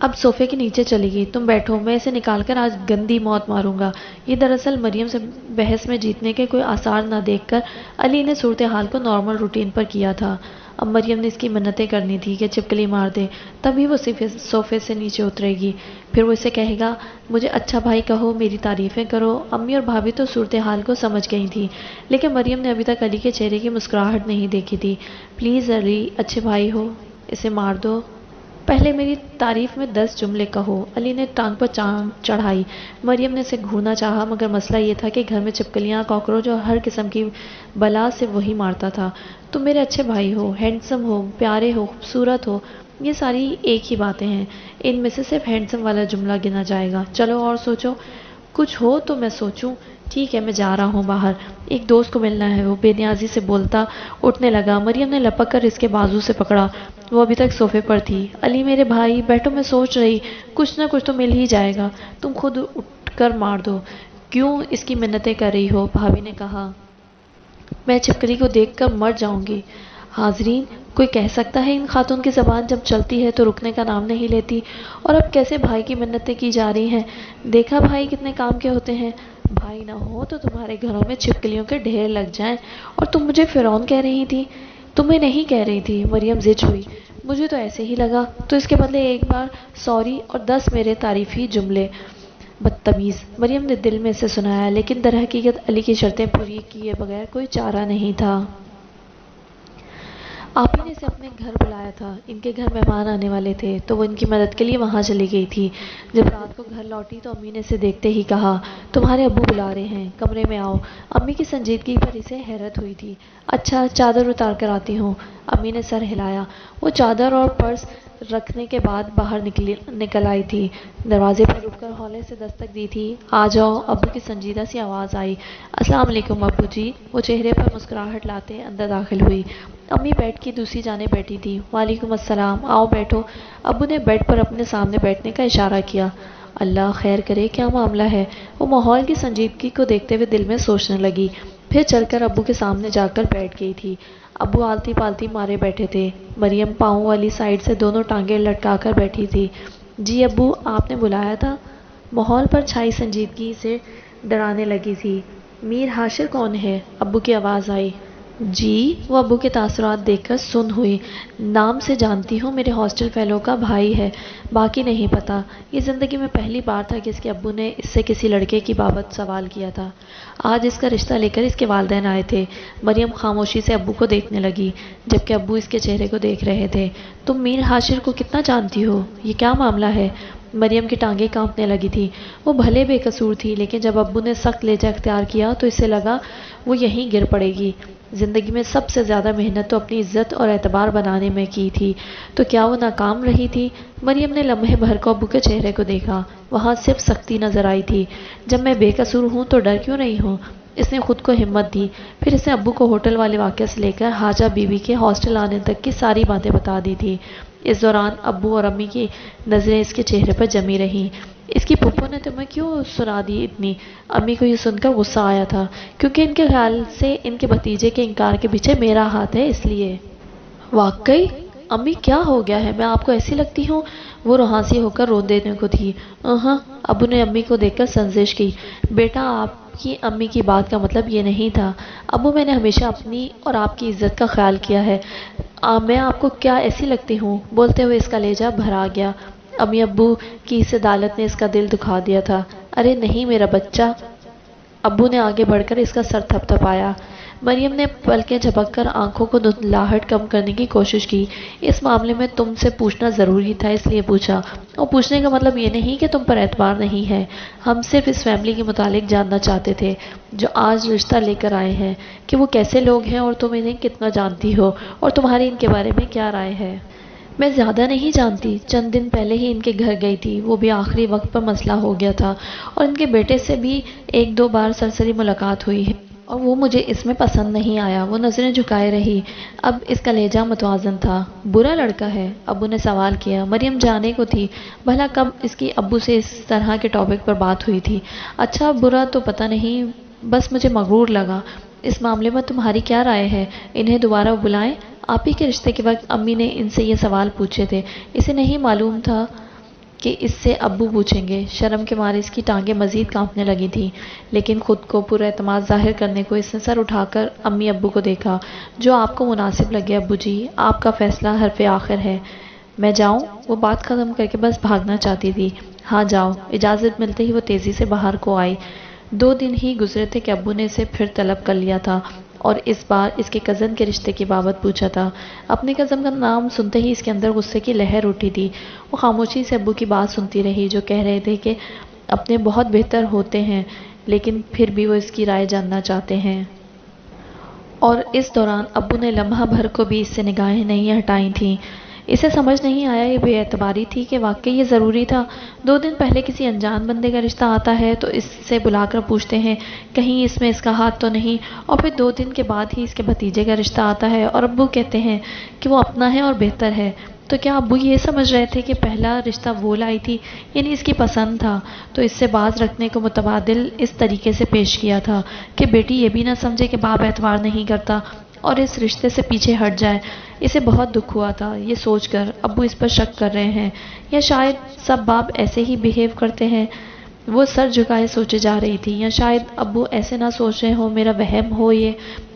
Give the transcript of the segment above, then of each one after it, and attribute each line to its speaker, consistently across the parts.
Speaker 1: اب صوفے کے نیچے چلی گئی. تم بیٹھو, میں اسے نکال کر آج گندی موت ماروں گا. یہ دراصل مریم سے بحث میں جیتنے کے کوئی آثار نہ دیکھ کر علی نے صورتحال کو نارمل روٹین پر کیا تھا. اب مریم نے اس کی منتیں کرنی تھی کہ چپکلی مار دے, تبھی وہ صوفے سے نیچے اترے گی. پھر وہ اسے کہے گا, مجھے اچھا بھائی کہو, میری تعریفیں کرو. امی اور بھابھی تو صورتحال کو سمجھ گئی تھی, لیکن مریم نے ابھی تک علی کے چہرے کی مسکراہٹ نہیں دیکھی تھی. پلیز علی, اچھے بھائی ہو, اسے مار دو. پہلے میری تعریف میں 10 جملے کہو. علی نے ٹانگ پر ٹانگ چڑھائی. مریم نے اسے گھورنا چاہا, مگر مسئلہ یہ تھا کہ گھر میں چپکلیاں, کاکروچ اور ہر قسم کی بلا سے وہی مارتا تھا. تم میرے اچھے بھائی ہو, ہینڈسم ہو, پیارے ہو, خوبصورت ہو, یہ ساری ایک ہی باتیں ہیں. ان میں سے صرف ہینڈسم والا جملہ گنا جائے گا. چلو اور سوچو. کچھ ہو تو میں سوچوں. ٹھیک ہے, میں جا رہا ہوں باہر, ایک دوست کو ملنا ہے. وہ بے نیازی سے بولتا اٹھنے لگا. مریم نے لپک کر اس کے بازو سے پکڑا. وہ ابھی تک صوفے پر تھی. علی میرے بھائی بیٹھو, میں سوچ رہی, کچھ نہ کچھ تو مل ہی جائے گا. تم خود اٹھ کر مار دو. کیوں اس کی منتیں کر رہی ہو؟ بھابھی نے کہا. میں چپکلی کو دیکھ کر مر جاؤں گی. حاضرین, کوئی کہہ سکتا ہے ان خاتون کی زبان جب چلتی ہے تو رکنے کا نام نہیں لیتی؟ اور اب کیسے بھائی کی منتیں کی جا رہی ہیں؟ دیکھا بھائی کتنے کام کے ہوتے ہیں. بھائی نہ ہو تو تمہارے گھروں میں چھپکلیوں کے ڈھیر لگ جائیں. اور تم مجھے فرعون کہہ رہی تھی. تمہیں نہیں کہہ رہی تھی. مریم زج ہوئی. مجھے تو ایسے ہی لگا, تو اس کے بدلے ایک بار سوری اور 10 میرے تعریفی جملے. بدتمیز, مریم نے دل میں اسے سنایا, لیکن در حقیقت علی کی شرطیں پوری کیے بغیر کوئی چارہ نہیں تھا. آپ نے اسے اپنے گھر بلایا تھا. ان کے گھر مہمان آنے والے تھے تو وہ ان کی مدد کے لیے وہاں چلی گئی تھی. جب رات کو گھر لوٹی تو امی نے اسے دیکھتے ہی کہا, تمہارے ابو بلا رہے ہیں, کمرے میں آؤ. امی کی سنجیدگی پر اسے حیرت ہوئی تھی. اچھا, چادر اتار کر آتی ہوں. امی نے سر ہلایا. وہ چادر اور پرس رکھنے کے بعد باہر نکل آئی تھی. دروازے پر رک کر ہولے سے دستک دی تھی. آ جاؤ, ابو کی سنجیدہ سی آواز آئی. السلام علیکم ابو جی. وہ چہرے پر مسکراہٹ لاتے اندر داخل ہوئی. امی بیڈ کی دوسری جانب بیٹھی تھی. وعلیکم السلام, آؤ بیٹھو. ابو نے بیڈ پر اپنے سامنے بیٹھنے کا اشارہ کیا. اللہ خیر کرے, کیا معاملہ ہے؟ وہ ماحول کی سنجیدگی کو دیکھتے ہوئے دل میں سوچنے لگی. پھر چل کر ابو کے سامنے جا کر بیٹھ گئی تھی. ابو آلتی پالتی مارے بیٹھے تھے. مریم پاؤں والی سائڈ سے دونوں ٹانگیں لٹکا کر بیٹھی تھی. جی ابو, آپ نے بلایا تھا؟ ماحول پر چھائی سنجیدگی سے ڈرانے لگی تھی. میر حاشر کون ہے؟ ابو کی آواز آئی. جی, وہ ابو کے تاثرات دیکھ کر سن ہوئی. نام سے جانتی ہوں, میرے ہاسٹل فیلو کا بھائی ہے, باقی نہیں پتا. یہ زندگی میں پہلی بار تھا کہ اس کے ابو نے اس سے کسی لڑکے کی بابت سوال کیا تھا. آج اس کا رشتہ لے کر اس کے والدین آئے تھے. مریم خاموشی سے ابو کو دیکھنے لگی, جبکہ ابو اس کے چہرے کو دیکھ رہے تھے. تم میر حاشر کو کتنا جانتی ہو؟ یہ کیا معاملہ ہے؟ مریم کی ٹانگیں کانپنے لگی تھی. وہ بھلے بے قصور تھی, لیکن جب ابو نے سخت لہجہ اختیار کیا تو اسے لگا وہ یہیں گر پڑے گی. زندگی میں سب سے زیادہ محنت تو اپنی عزت اور اعتبار بنانے میں کی تھی, تو کیا وہ ناکام رہی تھی؟ مریم نے لمحے بھر کو ابو کے چہرے کو دیکھا. وہاں صرف سختی نظر آئی تھی. جب میں بے قصور ہوں تو ڈر کیوں رہی ہوں؟ اس نے خود کو ہمت دی. پھر اس نے ابو کو ہوٹل والے واقعہ سے لے کر حاجہ بی بی کے ہاسٹل آنے تک کی ساری باتیں بتا دی تھی. اس دوران ابو اور امی کی نظریں اس کے چہرے پر جمی رہیں. اس کی پھپھو نے تمہیں کیوں سنا دی اتنی؟ امی کو یہ سن کر غصہ آیا تھا, کیونکہ ان کے خیال سے ان کے بھتیجے کے انکار کے پیچھے میرا ہاتھ ہے, اس لیے. واقعی؟ امی کیا ہو گیا ہے, میں آپ کو ایسی لگتی ہوں؟ وہ روحانسی ہو کر رو دینے کو تھی. ابو نے امی کو دیکھ کر سنزش کی. بیٹا, آپ کی امی کی بات کا مطلب یہ نہیں تھا. ابو, میں نے ہمیشہ اپنی اور آپ کی عزت کا خیال کیا ہے. میں آپ کو کیا ایسی لگتی ہوں؟ بولتے ہوئے اس کا لہجہ بھرا گیا. امی ابو کی اس عدالت نے اس کا دل دکھا دیا تھا. ارے نہیں میرا بچہ. ابو نے آگے بڑھ کر اس کا سر تھپ تھپایا. مریم نے پلکیں جھپک کر آنکھوں کو دھندلاہٹ کم کرنے کی کوشش کی. اس معاملے میں تم سے پوچھنا ضروری تھا, اس لیے پوچھا. اور پوچھنے کا مطلب یہ نہیں کہ تم پر اعتبار نہیں ہے. ہم صرف اس فیملی کے متعلق جاننا چاہتے تھے جو آج رشتہ لے کر آئے ہیں, کہ وہ کیسے لوگ ہیں اور تم انہیں کتنا جانتی ہو, اور تمہاری ان کے بارے میں کیا رائے ہے. میں زیادہ نہیں جانتی. چند دن پہلے ہی ان کے گھر گئی تھی, وہ بھی آخری وقت پر مسئلہ ہو گیا تھا, اور ان کے بیٹے سے بھی 1-2 بار سرسری ملاقات ہوئی ہے, اور وہ مجھے اس میں پسند نہیں آیا. وہ نظریں جھکائے رہی. اب اس کا لہجہ متوازن تھا. برا لڑکا ہے؟ ابو نے سوال کیا. مریم جانے کو تھی بھلا کب اس کی ابو سے اس طرح کے ٹاپک پر بات ہوئی تھی. اچھا, برا تو پتہ نہیں, بس مجھے مغرور لگا. اس معاملے میں تمہاری کیا رائے ہے؟ انہیں دوبارہ بلائیں؟ آپ ہی کے رشتے کے وقت امی نے ان سے یہ سوال پوچھے تھے. اسے نہیں معلوم تھا کہ اس سے ابو پوچھیں گے۔ شرم کے مارے اس کی ٹانگیں مزید کانپنے لگی تھیں، لیکن خود کو پورا اعتماد ظاہر کرنے کو اس نے سر اٹھا کر امی ابو کو دیکھا۔ جو آپ کو مناسب لگے ابو جی، آپ کا فیصلہ حرف آخر ہے۔ میں جاؤں؟ وہ بات ختم کر کے بس بھاگنا چاہتی تھی۔ ہاں جاؤ۔ اجازت ملتے ہی وہ تیزی سے باہر کو آئی۔ 2 دن ہی گزرے تھے کہ ابو نے اسے پھر طلب کر لیا تھا اور اس بار اس کے کزن کے رشتے کی بابت پوچھا تھا۔ اپنے کزن کا نام سنتے ہی اس کے اندر غصے کی لہر اٹھی تھی۔ وہ خاموشی سے ابو کی بات سنتی رہی، جو کہہ رہے تھے کہ اپنے بہت بہتر ہوتے ہیں، لیکن پھر بھی وہ اس کی رائے جاننا چاہتے ہیں۔ اور اس دوران ابو نے لمحہ بھر کو بھی اس سے نگاہیں نہیں ہٹائی تھیں۔ اسے سمجھ نہیں آیا یہ بے اعتباری تھی کہ واقعی یہ ضروری تھا۔ 2 دن پہلے کسی انجان بندے کا رشتہ آتا ہے تو اس سے بلا کر پوچھتے ہیں کہیں اس میں اس کا ہاتھ تو نہیں، اور پھر 2 دن کے بعد ہی اس کے بھتیجے کا رشتہ آتا ہے اور ابو کہتے ہیں کہ وہ اپنا ہے اور بہتر ہے۔ تو کیا ابو یہ سمجھ رہے تھے کہ پہلا رشتہ وہ لائی تھی، یعنی اس کی پسند تھا، تو اس سے باز رکھنے کو متبادل اس طریقے سے پیش کیا تھا کہ بیٹی یہ بھی نہ سمجھے کہ باپ اعتبار نہیں کرتا اور اس رشتے سے پیچھے ہٹ جائے۔ اسے بہت دکھ ہوا تھا یہ سوچ کر ابو اس پر شک کر رہے ہیں، یا شاید سب باپ ایسے ہی بیہیو کرتے ہیں۔ وہ سر جھکائے سوچے جا رہی تھی، یا شاید ابو ایسے نہ سوچ رہے ہوں، میرا وہم ہو یہ،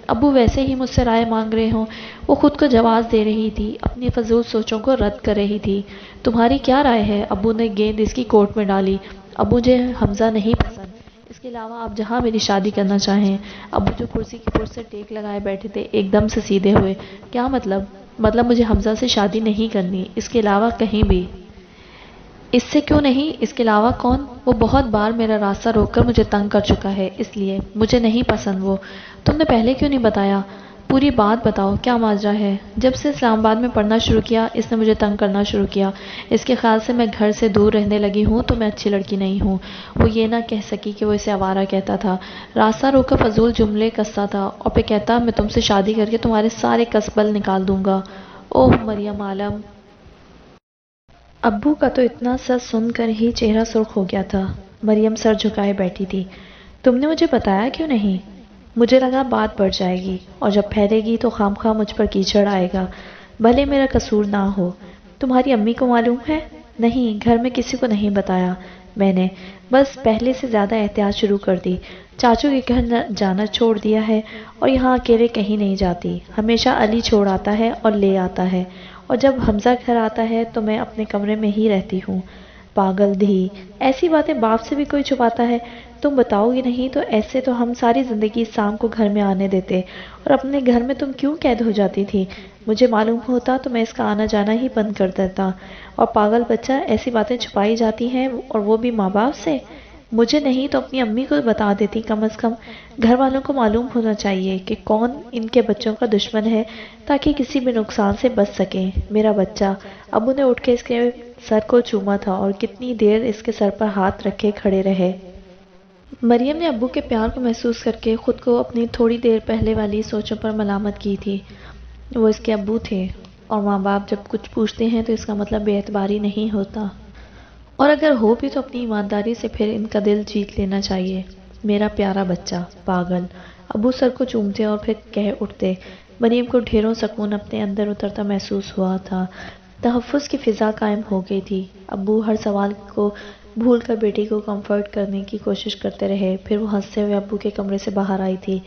Speaker 1: ابو ویسے ہی مجھ سے رائے مانگ رہے ہوں۔ وہ خود کو جواز دے رہی تھی، اپنی فضول سوچوں کو رد کر رہی تھی۔ تمہاری کیا رائے ہے؟ ابو نے گیند اس کی کورٹ میں ڈالی۔ ابو مجھے حمزہ نہیں پسند، اس کے علاوہ آپ جہاں میری شادی کرنا چاہیں۔ ابو جو کرسی کی پشت سے ٹیک لگائے بیٹھے تھے ایک دم سے سیدھے ہوئے۔ کیا مطلب؟ مطلب مجھے حمزہ سے شادی نہیں کرنی، اس کے علاوہ کہیں بھی۔ اس سے کیوں نہیں؟ اس کے علاوہ کون؟ وہ بہت بار میرا راستہ روک کر مجھے تنگ کر چکا ہے، اس لیے مجھے نہیں پسند وہ۔ تم نے پہلے کیوں نہیں بتایا؟ پوری بات بتاؤ، کیا ماجرا ہے؟ جب سے اسلام آباد میں پڑھنا شروع کیا اس نے مجھے تنگ کرنا شروع کیا۔ اس کے خیال سے میں گھر سے دور رہنے لگی ہوں تو میں اچھی لڑکی نہیں ہوں۔ وہ یہ نہ کہہ سکی کہ وہ اسے آوارہ کہتا تھا، راستہ روک کر فضول جملے کستا تھا، اور پھر کہتا میں تم سے شادی کر کے تمہارے سارے کسبل نکال دوں گا۔ اوہ مریم عالم! ابو کا تو اتنا سچ سن کر ہی چہرہ سرخ ہو گیا تھا۔ مریم سر جھکائے بیٹھی تھی۔ تم نے مجھے بتایا کیوں نہیں؟ مجھے لگا بات بڑھ جائے گی اور جب پھیلے گی تو خام خواہ مجھ پر کیچڑ آئے گا، بھلے میرا قصور نہ ہو۔ تمہاری امی کو معلوم ہے؟ نہیں، گھر میں کسی کو نہیں بتایا میں نے، بس پہلے سے زیادہ احتیاط شروع کر دی۔ چاچو کے گھر جانا چھوڑ دیا ہے اور یہاں اکیلے کہیں نہیں جاتی، ہمیشہ علی چھوڑ آتا ہے اور لے آتا ہے، اور جب حمزہ گھر آتا ہے تو میں اپنے کمرے میں ہی رہتی ہوں۔ پاگل دھی، ایسی باتیں باپ سے بھی کوئی چھپاتا ہے؟ تم بتاؤ گی نہیں تو ایسے تو ہم ساری زندگی سام کو گھر میں آنے دیتے، اور اپنے گھر میں تم کیوں قید ہو جاتی تھی؟ مجھے معلوم ہوتا تو میں اس کا آنا جانا ہی بند کر دیتا۔ اور پاگل بچہ، ایسی باتیں چھپائی جاتی ہیں اور وہ بھی ماں باپ سے؟ مجھے نہیں تو اپنی امی کو بتا دیتی، کم از کم گھر والوں کو معلوم ہونا چاہیے کہ کون ان کے بچوں کا دشمن ہے، تاکہ کسی بھی نقصان سے بچ سکیں۔ میرا بچہ! ابو نے اٹھ کے اس کے سر کو چوما تھا اور کتنی دیر اس کے سر پر ہاتھ رکھے کھڑے رہے۔ مریم نے ابو کے پیار کو محسوس کر کے خود کو اپنی تھوڑی دیر پہلے والی سوچوں پر ملامت کی تھی۔ وہ اس کے ابو تھے، اور ماں باپ جب کچھ پوچھتے ہیں تو اس کا مطلب بے اعتباری نہیں ہوتا، اور اگر ہو بھی تو اپنی ایمانداری سے پھر ان کا دل جیت لینا چاہیے۔ میرا پیارا بچہ، پاگل! ابو سر کو چومتے اور پھر کہہ اٹھتے۔ مریم کو ڈھیروں سکون اپنے اندر اترتا محسوس ہوا تھا۔ تحفظ کی فضا قائم ہو گئی تھی۔ ابو ہر سوال کو بھول کر بیٹی کو کمفرٹ کرنے کی کوشش کرتے رہے۔ پھر وہ ہنستے ہوئے ابو کے کمرے سے باہر آئی تھی۔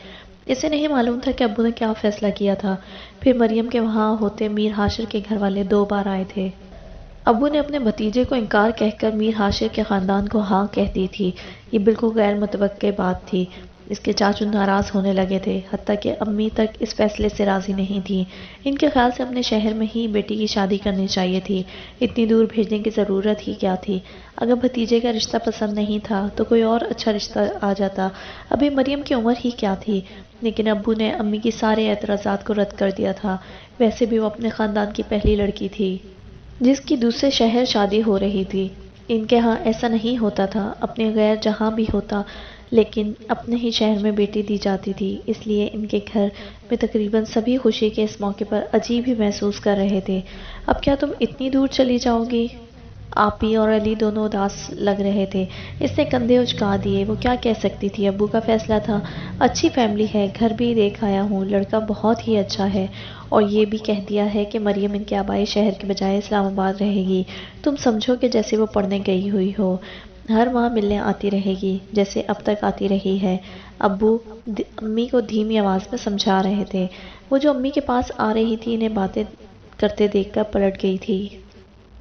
Speaker 1: اسے نہیں معلوم تھا کہ ابو نے کیا فیصلہ کیا تھا۔ پھر مریم کے وہاں ہوتے میر ہاشر کے گھر والے 2 بار آئے تھے۔ ابو نے اپنے بھتیجے کو انکار کہہ کر میر ہاشر کے خاندان کو ہاں کہہ دی تھی۔ یہ بالکل غیر متوقع بات تھی۔ اس کے چاچو ناراض ہونے لگے تھے، حتیٰ کہ امی تک اس فیصلے سے راضی نہیں تھی۔ ان کے خیال سے اپنے شہر میں ہی بیٹی کی شادی کرنی چاہیے تھی، اتنی دور بھیجنے کی ضرورت ہی کیا تھی؟ اگر بھتیجے کا رشتہ پسند نہیں تھا تو کوئی اور اچھا رشتہ آ جاتا۔ ابھی مریم کی عمر ہی کیا تھی؟ لیکن ابو نے امی کی سارے اعتراضات کو رد کر دیا تھا۔ ویسے بھی وہ اپنے خاندان کی پہلی لڑکی تھی جس کی دوسرے شہر شادی ہو رہی تھی۔ ان کے ہاں ایسا نہیں ہوتا تھا، اپنے غیر جہاں بھی ہوتا، لیکن اپنے ہی شہر میں بیٹی دی جاتی تھی، اس لیے ان کے گھر میں تقریباً سبھی خوشی کے اس موقع پر عجیب ہی محسوس کر رہے تھے۔ اب کیا تم اتنی دور چلی جاؤ گی؟ آپی اور علی دونوں اداس لگ رہے تھے۔ اس نے کندھے اچکا دیے۔ وہ کیا کہہ سکتی تھی؟ ابو کا فیصلہ تھا۔ اچھی فیملی ہے، گھر بھی دیکھ آیا ہوں، لڑکا بہت ہی اچھا ہے، اور یہ بھی کہہ دیا ہے کہ مریم ان کے آبائی شہر کے بجائے اسلام آباد رہے گی۔ تم سمجھو کہ جیسے وہ پڑھنے گئی ہوئی ہو، ہر ماہ ملنے آتی رہے گی جیسے اب تک آتی رہی ہے۔ ابو امی کو دھیمی آواز میں سمجھا رہے تھے۔ وہ جو امی کے پاس آ رہی تھی انہیں باتیں کرتے دیکھ کر پلٹ گئی تھی۔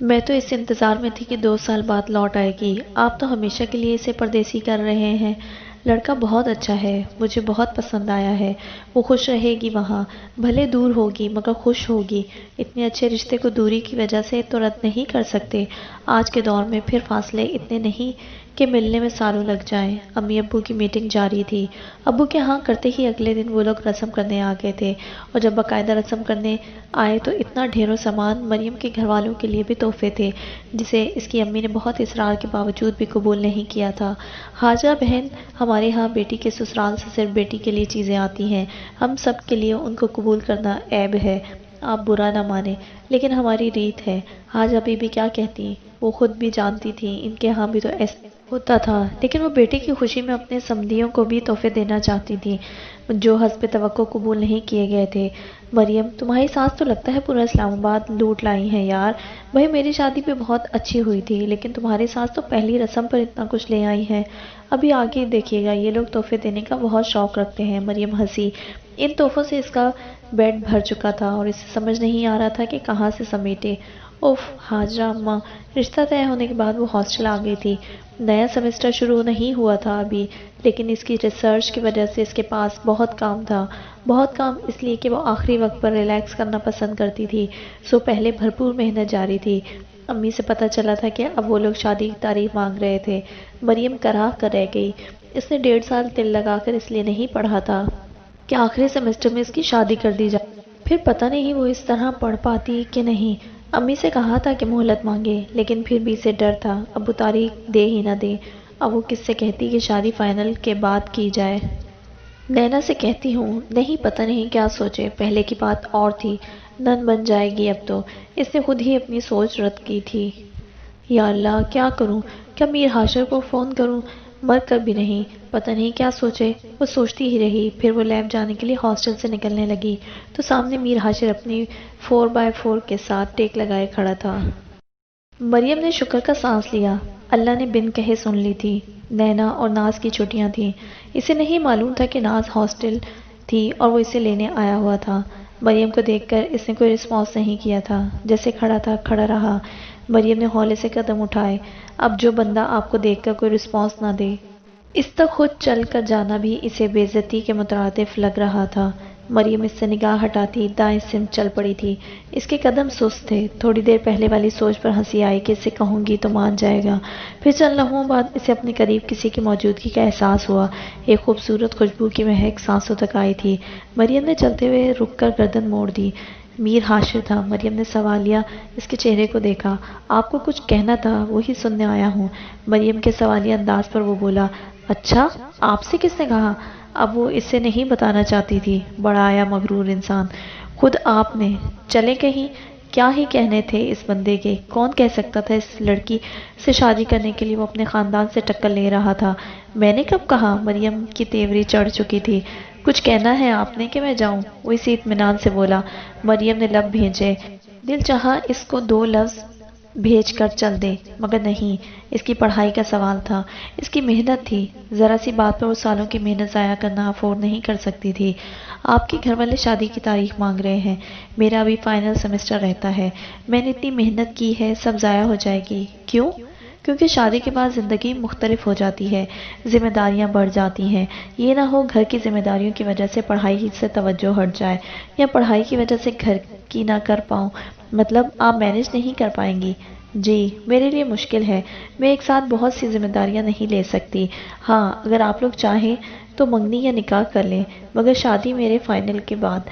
Speaker 1: میں تو اس انتظار میں تھی کہ 2 سال بعد لوٹ آئے گی، آپ تو ہمیشہ کے لیے اسے پردیسی کر رہے ہیں۔ لڑکا بہت اچھا ہے، مجھے بہت پسند آیا ہے، وہ خوش رہے گی وہاں، بھلے دور ہوگی مگر خوش ہوگی۔ اتنے اچھے رشتے کو دوری کی وجہ سے تو رد نہیں کر سکتے۔ آج کے دور میں پھر فاصلے اتنے نہیں کہ ملنے میں سالوں لگ جائیں۔ امی ابو کی میٹنگ جاری تھی۔ ابو کے ہاں کرتے ہی اگلے دن وہ لوگ رسم کرنے آ گئے تھے، اور جب باقاعدہ رسم کرنے آئے تو اتنا ڈھیروں سامان، مریم کے گھر والوں کے لیے بھی تحفے تھے جسے اس کی امی نے بہت اصرار کے باوجود بھی قبول نہیں کیا تھا۔ حاجرہ بہن، ہمارے ہاں بیٹی کے سسرال سے صرف بیٹی کے لیے چیزیں آتی ہیں، ہم سب کے لیے ان کو قبول کرنا عیب ہے، آپ برا نہ مانیں، لیکن ہماری ریت ہے۔ حاجرہ بی بی کیا کہتی؟ وہ خود بھی جانتی تھی ان کے ہاں بھی تو ایسا ہوتا تھا، لیکن وہ بیٹے کی خوشی میں اپنے سمندیوں کو بھی تحفے دینا چاہتی تھی جو حسب توقع قبول نہیں کیے گئے تھے۔ مریم، تمہاری ساس تو لگتا ہے پورا اسلام آباد لوٹ لائی ہیں یار۔ بھائی میری شادی بھی بہت اچھی ہوئی تھی، لیکن تمہاری ساس تو پہلی رسم پر اتنا کچھ لے آئی ہے۔ ابھی آگے دیکھیے گا، یہ لوگ تحفے دینے کا بہت شوق رکھتے ہیں۔ مریم ہنسی۔ ان تحفوں سے اس کا بیڈ بھر چکا تھا اور اسے سمجھ نہیں آ رہا تھا کہ کہاں سے سمیٹے۔ اف، حاجرہ اماں، رشتہ طے ہونے کے بعد وہ ہاسٹل آ گئی تھی۔ نیا سیمسٹر شروع نہیں ہوا تھا ابھی، لیکن اس کی ریسرچ کی وجہ سے اس کے پاس بہت کام تھا۔ بہت کام اس لیے کہ وہ آخری وقت پر ریلیکس کرنا پسند کرتی تھی، سو پہلے بھرپور محنت جاری تھی۔ امی سے پتہ چلا تھا کہ اب وہ لوگ شادی کی تاریخ مانگ رہے تھے۔ مریم کراہ کر رہ گئی۔ اس نے 1.5 سال دل لگا کر اس لیے نہیں پڑھا تھا کہ آخری سیمسٹر میں اس کی شادی کر دی جائے، پھر پتہ نہیں وہ اس طرح پڑھ پاتی کہ نہیں۔ امی سے کہا تھا کہ مہلت مانگے، لیکن پھر بھی اسے ڈر تھا اب وہ تاریخ دے ہی نہ دے۔ اب وہ کس سے کہتی کہ شادی فائنل کے بعد کی جائے؟ نینا سے کہتی ہوں، نہیں پتہ نہیں کیا سوچے، پہلے کی بات اور تھی، نن بن جائے گی اب تو۔ اس نے خود ہی اپنی سوچ رد کی تھی۔ یا اللہ کیا کروں؟ کیا میر حاشر کو فون کروں؟ مر کر بھی نہیں، پتہ نہیں کیا سوچے۔ وہ سوچتی ہی رہی، پھر وہ لیب جانے کے لیے ہاسٹل سے نکلنے لگی تو سامنے میر حاشر اپنی 4x4 کے ساتھ ٹیک لگائے کھڑا تھا۔ مریم نے شکر کا سانس لیا، اللہ نے بن کہے سن لی تھی۔ نینا اور ناز کی چھٹیاں تھیں۔ اسے نہیں معلوم تھا کہ ناز ہاسٹل تھی اور وہ اسے لینے آیا ہوا تھا۔ مریم کو دیکھ کر اس نے کوئی رسپانس نہیں کیا تھا، جیسے کھڑا تھا کھڑا رہا۔ مریم نے ہولے سے قدم اٹھائے۔ اب جو بندہ آپ کو دیکھ کر کوئی رسپانس نہ دے، اس تک خود چل کر جانا بھی اسے بے عزتی کے مترادف لگ رہا تھا۔ مریم اس سے نگاہ ہٹاتی دائیں سمت چل پڑی تھی۔ اس کے قدم سست تھے۔ تھوڑی دیر پہلے والی سوچ پر ہنسی آئی کہ اسے کہوں گی تو مان جائے گا۔ پھر چند لمحوں بعد اسے اپنے قریب کسی کی موجودگی کا احساس ہوا۔ ایک خوبصورت خوشبو کی مہک سانسوں تک آئی تھی۔ مریم نے چلتے ہوئے رک کر گردن موڑ دی۔ میر حاشر تھا۔ مریم نے سوالیہ اس کے چہرے کو دیکھا۔ آپ کو کچھ کہنا تھا، وہی سننے آیا ہوں۔ مریم کے سوالیہ انداز پر وہ بولا، اچھا آپ سے کس نے کہا؟ اب وہ اسے نہیں بتانا چاہتی تھی۔ بڑا آیا مغرور انسان، خود آپ نے۔ چلے کہیں، کیا ہی کہنے تھے اس بندے کے؟ کون کہہ سکتا تھا اس لڑکی سے شادی کرنے کے لیے وہ اپنے خاندان سے ٹکر لے رہا تھا؟ میں نے کب کہا؟ مریم کی تیوری چڑھ چکی تھی۔ کچھ کہنا ہے آپ نے کہ میں جاؤں؟ وہ اسی اطمینان سے بولا۔ مریم نے لب بھیجے، دل چاہا اس کو 2 لفظ بھیج کر چل دے، مگر نہیں، اس کی پڑھائی کا سوال تھا، اس کی محنت تھی، ذرا سی بات پر وہ سالوں کی محنت ضائع کرنا افورڈ نہیں کر سکتی تھی۔ آپ کے گھر والے شادی کی تاریخ مانگ رہے ہیں، میرا ابھی فائنل سیمسٹر رہتا ہے، میں نے اتنی محنت کی ہے، سب ضائع ہو جائے گی۔ کیوں؟ کیونکہ شادی کے بعد زندگی مختلف ہو جاتی ہے، ذمہ داریاں بڑھ جاتی ہیں۔ یہ نہ ہو گھر کی ذمہ داریوں کی وجہ سے پڑھائی سے توجہ ہٹ جائے، یا پڑھائی کی وجہ سے گھر کی نہ کر پاؤں، مطلب آپ مینج نہیں کر پائیں گی۔ جی میرے لیے مشکل ہے، میں ایک ساتھ بہت سی ذمہ داریاں نہیں لے سکتی۔ ہاں اگر آپ لوگ چاہیں تو منگنی یا نکاح کر لیں، مگر شادی میرے فائنل کے بعد۔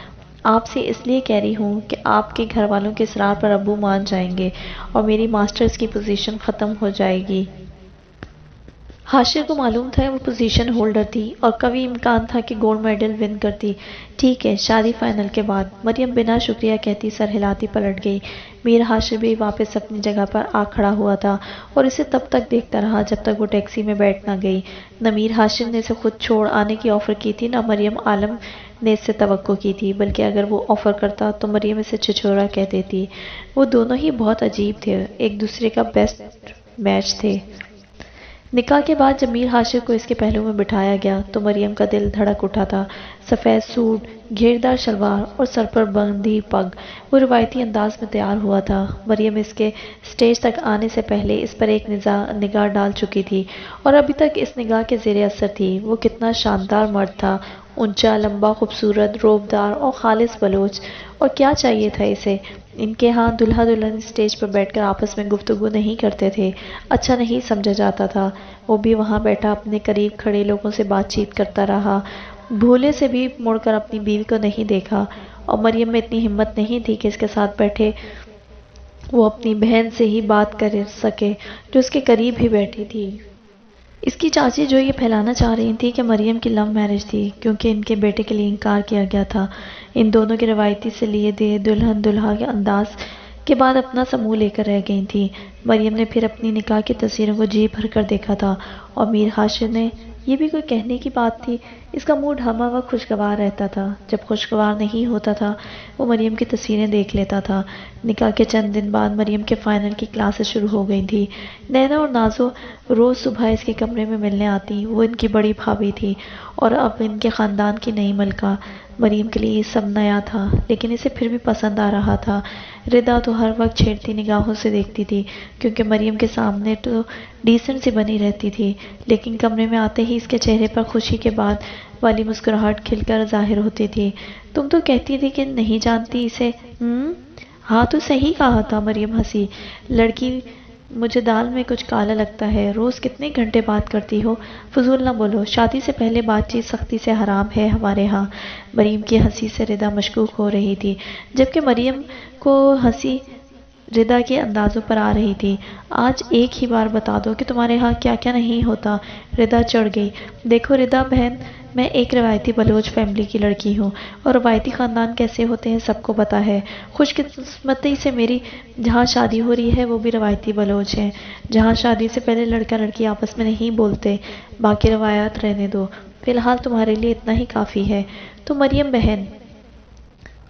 Speaker 1: آپ سے اس لیے کہہ رہی ہوں کہ آپ کے گھر والوں کے اصرار پر ابو مان جائیں گے اور میری ماسٹرز کی پوزیشن ختم ہو جائے گی۔ حاشر کو معلوم تھا وہ پوزیشن ہولڈر تھی اور کبھی امکان تھا کہ گولڈ میڈل ون کرتی۔ ٹھیک ہے، شادی فائنل کے بعد مریم بنا شکریہ کہتی سر ہلاتی پلٹ گئی۔ میر حاشر بھی واپس اپنی جگہ پر آ کھڑا ہوا تھا اور اسے تب تک دیکھتا رہا جب تک وہ ٹیکسی میں بیٹھ نہ گئی۔ نہ میر حاشر نے اسے خود چھوڑ آنے کی آفر کی تھی، نہ مریم عالم نے اس سے توقع کی تھی، بلکہ اگر وہ آفر کرتا تو مریم اسے چھچورا کہہ دیتی۔ وہ دونوں ہی بہت عجیب تھے، ایک دوسرے کا بیسٹ میچ تھے۔ نکاح کے بعد جب میر حاشر کو اس کے پہلو میں بٹھایا گیا تو مریم کا دل دھڑک اٹھا تھا۔ سفید سوٹ، گھیردار شلوار اور سر پر بندھی پگ، وہ روایتی انداز میں تیار ہوا تھا۔ مریم اس کے سٹیج تک آنے سے پہلے اس پر ایک نگاہ ڈال چکی تھی اور ابھی تک اس نگاہ کے زیر اثر تھی۔ وہ کتنا شاندار مرد تھا، اونچا، لمبا، خوبصورت، روبدار اور خالص بلوچ، اور کیا چاہیے تھا اسے؟ ان کے ہاں دلہا دلہن اسٹیج پر بیٹھ کر آپس میں گفتگو نہیں کرتے تھے، اچھا نہیں سمجھا جاتا تھا۔ وہ بھی وہاں بیٹھا اپنے قریب کھڑے لوگوں سے بات چیت کرتا رہا، بھولے سے بھی مڑ کر اپنی بیوی کو نہیں دیکھا، اور مریم میں اتنی ہمت نہیں تھی کہ اس کے ساتھ بیٹھے وہ اپنی بہن سے ہی بات کر سکے جو اس کے قریب ہی بیٹھی تھی۔ اس کی چاچی جو یہ پھیلانا چاہ رہی تھی کہ مریم کی لو میرج تھی کیونکہ ان کے بیٹے کے لیے انکار کیا گیا تھا۔ ان دونوں کے روایتی سے لیے دے دلہن دلہا کے انداز کے بعد اپنا سا منہ لے کر رہ گئی تھی۔ مریم نے پھر اپنی نکاح کی تصویروں کو جی بھر کر دیکھا تھا، اور میر حاشر نے، یہ بھی کوئی کہنے کی بات تھی، اس کا موڈ ہمہ وقت خوشگوار رہتا تھا۔ جب خوشگوار نہیں ہوتا تھا وہ مریم کی تصویریں دیکھ لیتا تھا۔ نکاح کے چند دن بعد مریم کے فائنل کی کلاسز شروع ہو گئی تھی۔ نینا اور نازو روز صبح اس کے کمرے میں ملنے آتی، وہ ان کی بڑی بھابھی تھی اور اب ان کے خاندان کی نئی ملکہ۔ مریم کے لیے یہ سب نیا تھا لیکن اسے پھر بھی پسند آ رہا تھا۔ ردا تو ہر وقت چھیڑتی نگاہوں سے دیکھتی تھی کیونکہ مریم کے سامنے تو ڈیسنٹ سی بنی رہتی تھی، لیکن کمرے میں آتے ہی اس کے چہرے پر خوشی کے بعد والی مسکراہٹ کھل کر ظاہر ہوتی تھی۔ تم تو کہتی تھی کہ نہیں جانتی اسے۔ ہاں تو صحیح کہا تھا، مریم ہنسی۔ لڑکی، مجھے دال میں کچھ کالا لگتا ہے، روز کتنے گھنٹے بات کرتی ہو؟ فضول نہ بولو، شادی سے پہلے بات چیت سختی سے حرام ہے ہمارے ہاں۔ مریم کی ہنسی سے ردا مشکوک ہو رہی تھی، جبکہ مریم کو ہنسی ردا کے اندازوں پر آ رہی تھی۔ آج ایک ہی بار بتا دو کہ تمہارے ہاں کیا کیا نہیں ہوتا۔ ردا چڑھ گئی۔ دیکھو ردا بہن، میں ایک روایتی بلوچ فیملی کی لڑکی ہوں اور روایتی خاندان کیسے ہوتے ہیں سب کو پتا ہے۔ خوش قسمتی سے میری جہاں شادی ہو رہی ہے وہ بھی روایتی بلوچ ہیں، جہاں شادی سے پہلے لڑکا لڑکی آپس میں نہیں بولتے۔ باقی روایات رہنے دو، فی الحال تمہارے لیے اتنا ہی کافی ہے۔ تو مریم بہن،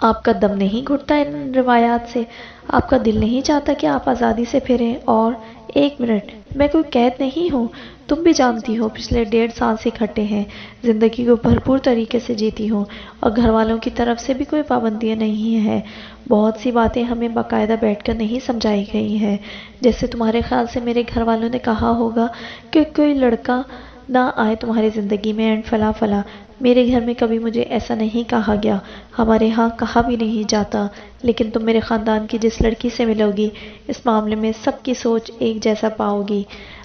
Speaker 1: آپ کا دم نہیں گھٹتا ان روایات سے؟ آپ کا دل نہیں چاہتا کہ آپ آزادی سے پھریں؟ اور ایک منٹ، میں کوئی قید نہیں ہوں، تم بھی جانتی ہو پچھلے 1.5 سال سے اکٹھے ہیں، زندگی کو بھرپور طریقے سے جیتی ہوں اور گھر والوں کی طرف سے بھی کوئی پابندیاں نہیں ہیں۔ بہت سی باتیں ہمیں باقاعدہ بیٹھ کر نہیں سمجھائی گئی ہیں، جیسے تمہارے خیال سے میرے گھر والوں نے کہا ہوگا کہ کوئی لڑکا نہ آئے تمہاری زندگی میں اینڈ فلاں فلاں۔ میرے گھر میں کبھی مجھے ایسا نہیں کہا گیا، ہمارے ہاں کہا بھی نہیں جاتا، لیکن تم میرے خاندان کی جس لڑکی سے ملو گی اس معاملے میں سب کی سوچ ایک جیسا پاؤ گی۔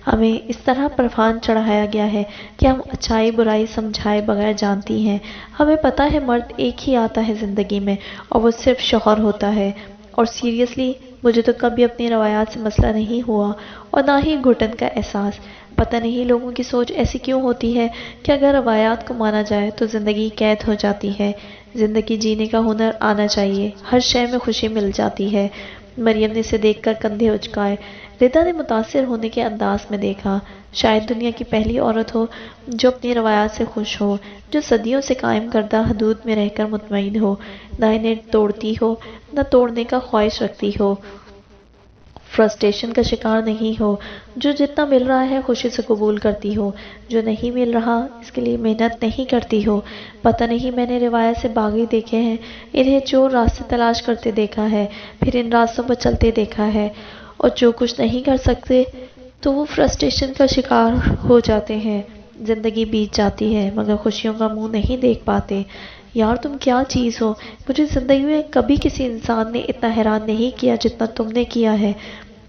Speaker 1: ہمیں اس طرح پروان چڑھایا گیا ہے کہ ہم اچھائی برائی سمجھائے بغیر جانتی ہیں۔ ہمیں پتہ ہے مرد ایک ہی آتا ہے زندگی میں اور وہ صرف شوہر ہوتا ہے، اور سیریسلی مجھے تو کبھی اپنی روایات سے مسئلہ نہیں ہوا اور نہ ہی گھٹن کا احساس۔ پتہ نہیں لوگوں کی سوچ ایسی کیوں ہوتی ہے کہ اگر روایات کو مانا جائے تو زندگی قید ہو جاتی ہے۔ زندگی جینے کا ہنر آنا چاہیے، ہر شے میں خوشی مل جاتی ہے۔ مریم نے اسے دیکھ کر کندھے اچکائے۔ ردا نے متاثر ہونے کے انداز میں دیکھا۔ شاید دنیا کی پہلی عورت ہو جو اپنی روایات سے خوش ہو، جو صدیوں سے قائم کردہ حدود میں رہ کر مطمئن ہو، نہ انہیں توڑتی ہو نہ توڑنے کا خواہش رکھتی ہو، فرسٹریشن کا شکار نہیں ہو، جو جتنا مل رہا ہے خوشی سے قبول کرتی ہو، جو نہیں مل رہا اس کے لیے محنت نہیں کرتی ہو۔ پتہ نہیں، میں نے روایت سے باغی دیکھے ہیں، انہیں چور راستے تلاش کرتے دیکھا ہے، پھر ان راستوں پر چلتے دیکھا ہے، اور جو کچھ نہیں کر سکتے تو وہ فرسٹریشن کا شکار ہو جاتے ہیں۔ زندگی بیت جاتی ہے مگر خوشیوں کا منہ نہیں دیکھ پاتے۔ یار تم کیا چیز ہو، مجھے زندگی میں کبھی کسی انسان نے اتنا حیران نہیں کیا جتنا تم نے کیا ہے۔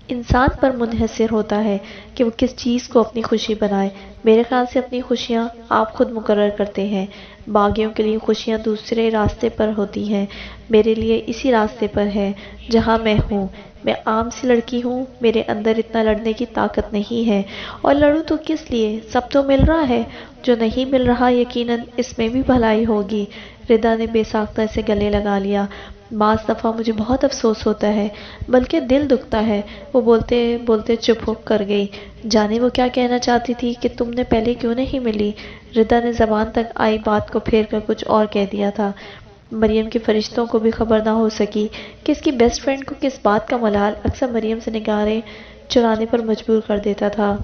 Speaker 1: انسان پر منحصر ہوتا ہے کہ وہ کس چیز کو اپنی خوشی بنائے۔ میرے خیال سے اپنی خوشیاں آپ خود مقرر کرتے ہیں۔ باغیوں کے لیے خوشیاں دوسرے راستے پر ہوتی ہیں، میرے لیے اسی راستے پر ہے جہاں میں ہوں۔ میں عام سی لڑکی ہوں، میرے اندر اتنا لڑنے کی طاقت نہیں ہے، اور لڑوں تو کس لیے، سب تو مل رہا ہے۔ جو نہیں مل رہا یقیناً اس میں بھی بھلائی ہوگی۔ ردا نے بے ساختہ اسے گلے لگا لیا۔ بعض دفعہ مجھے بہت افسوس ہوتا ہے، بلکہ دل دکھتا ہے۔ وہ بولتے بولتے چپ ہو کر گئی۔ جانے وہ کیا کہنا چاہتی تھی کہ تم نے پہلے کیوں نہیں ملی؟ ردا نے زبان تک آئی بات کو پھیر کر کچھ اور کہہ دیا تھا۔ مریم کے فرشتوں کو بھی خبر نہ ہو سکی کہ اس کی بیسٹ فرینڈ کو کس بات کا ملال اکثر مریم سے نگاہیں چرانے پر مجبور کر دیتا تھا۔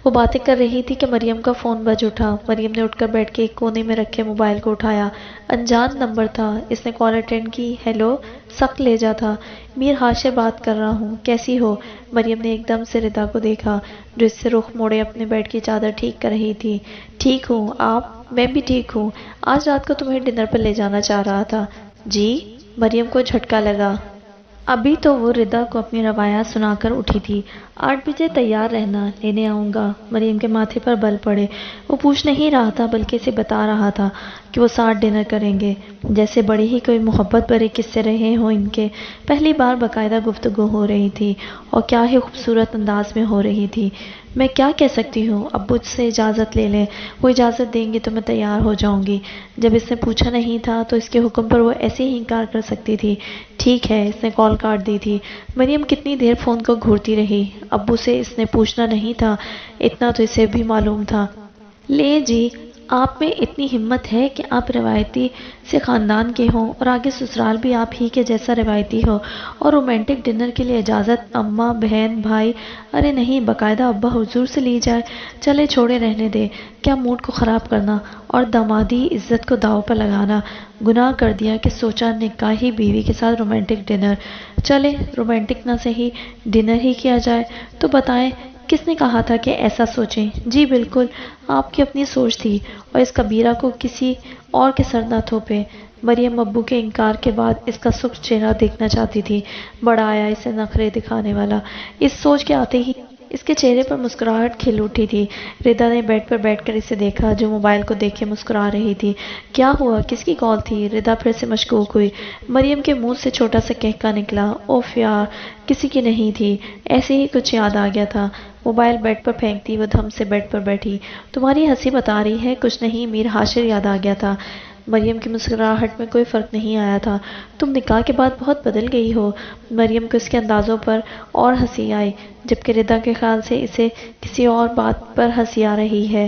Speaker 1: وہ باتیں کر رہی تھی کہ مریم کا فون بج اٹھا۔ مریم نے اٹھ کر بیٹھ کے ایک کونے میں رکھے موبائل کو اٹھایا۔ انجان نمبر تھا۔ اس نے کال اٹینڈ کی۔ ہیلو، سخت لہجہ تھا۔ میر ہاشر بات کر رہا ہوں، کیسی ہو؟ مریم نے ایک دم سے ردا کو دیکھا جو اس سے رخ موڑے اپنے بیڈ کی چادر ٹھیک کر رہی تھی۔ ٹھیک ہوں، آپ؟ میں بھی ٹھیک ہوں۔ آج رات کو تمہیں ڈنر پر لے جانا چاہ رہا تھا۔ جی؟ مریم کو جھٹکا لگا۔ ابھی تو وہ ردا کو اپنی روایات سنا کر اٹھی تھی۔ 8 بجے تیار رہنا، لینے آؤں گا۔ مریم کے ماتھے پر بل پڑے۔ وہ پوچھ نہیں رہا تھا بلکہ اسے بتا رہا تھا کہ وہ ساتھ ڈنر کریں گے، جیسے بڑے ہی کوئی محبت بھرے قصے رہے ہوں ان کے۔ پہلی بار باقاعدہ گفتگو ہو رہی تھی، اور کیا ہی خوبصورت انداز میں ہو رہی تھی۔ میں کیا کہہ سکتی ہوں؟ ابو سے اجازت لے لیں، وہ اجازت دیں گے تو میں تیار ہو جاؤں گی۔ جب اس نے پوچھا نہیں تھا تو اس کے حکم پر وہ ایسے ہی انکار کر سکتی تھی۔ ٹھیک ہے، اس نے کال کاٹ دی تھی۔ مریم کتنی دیر فون کو گھورتی رہی۔ ابو سے اس نے پوچھنا نہیں تھا، اتنا تو اسے بھی معلوم تھا۔ لے جی، آپ میں اتنی ہمت ہے کہ آپ روایتی سے خاندان کے ہوں، اور آگے سسرال بھی آپ ہی کے جیسا روایتی ہو، اور رومانٹک ڈنر کے لیے اجازت اماں، بہن، بھائی، ارے نہیں، باقاعدہ ابا حضور سے لی جائے۔ چلے چھوڑے، رہنے دے، کیا موڈ کو خراب کرنا اور دامادی عزت کو داؤ پر لگانا۔ گناہ کر دیا کہ سوچا نکاحی بیوی کے ساتھ رومانٹک ڈنر۔ چلے رومانٹک نہ صحیح ڈنر ہی کیا جائے۔ تو بتائیں کس نے کہا تھا کہ ایسا سوچیں؟ جی بالکل، آپ کی اپنی سوچ تھی، اور اس کبیرہ کو کسی اور کے سر نہ تھوپے۔ مریم ابو کے انکار کے بعد اس کا سخت چہرہ دیکھنا چاہتی تھی، بڑا آیا اسے نخرے دکھانے والا۔ اس سوچ کے آتے ہی اس کے چہرے پر مسکراہٹ کھل اٹھی تھی۔ ردا نے بیڈ پر بیٹھ کر اسے دیکھا جو موبائل کو دیکھ کے مسکرا رہی تھی۔ کیا ہوا؟ کس کی کال تھی؟ ردا پھر سے مشکوک ہوئی۔ مریم کے منہ سے چھوٹا سا کہکا نکلا۔ اوف یار، کسی کی نہیں تھی، ایسے ہی کچھ یاد آ گیا تھا۔ موبائل بیڈ پر پھینکتی وہ دھم سے بیڈ پر بیٹھی۔ تمہاری ہنسی بتا رہی ہے کچھ نہیں، میر ہاشر یاد آ گیا تھا۔ مریم کی مسکراہٹ میں کوئی فرق نہیں آیا تھا۔ تم نکاح کے بعد بہت بدل گئی ہو۔ مریم کو اس کے اندازوں پر اور ہنسی آئی، جبکہ ردا کے خیال سے اسے کسی اور بات پر ہنسی آ رہی ہے۔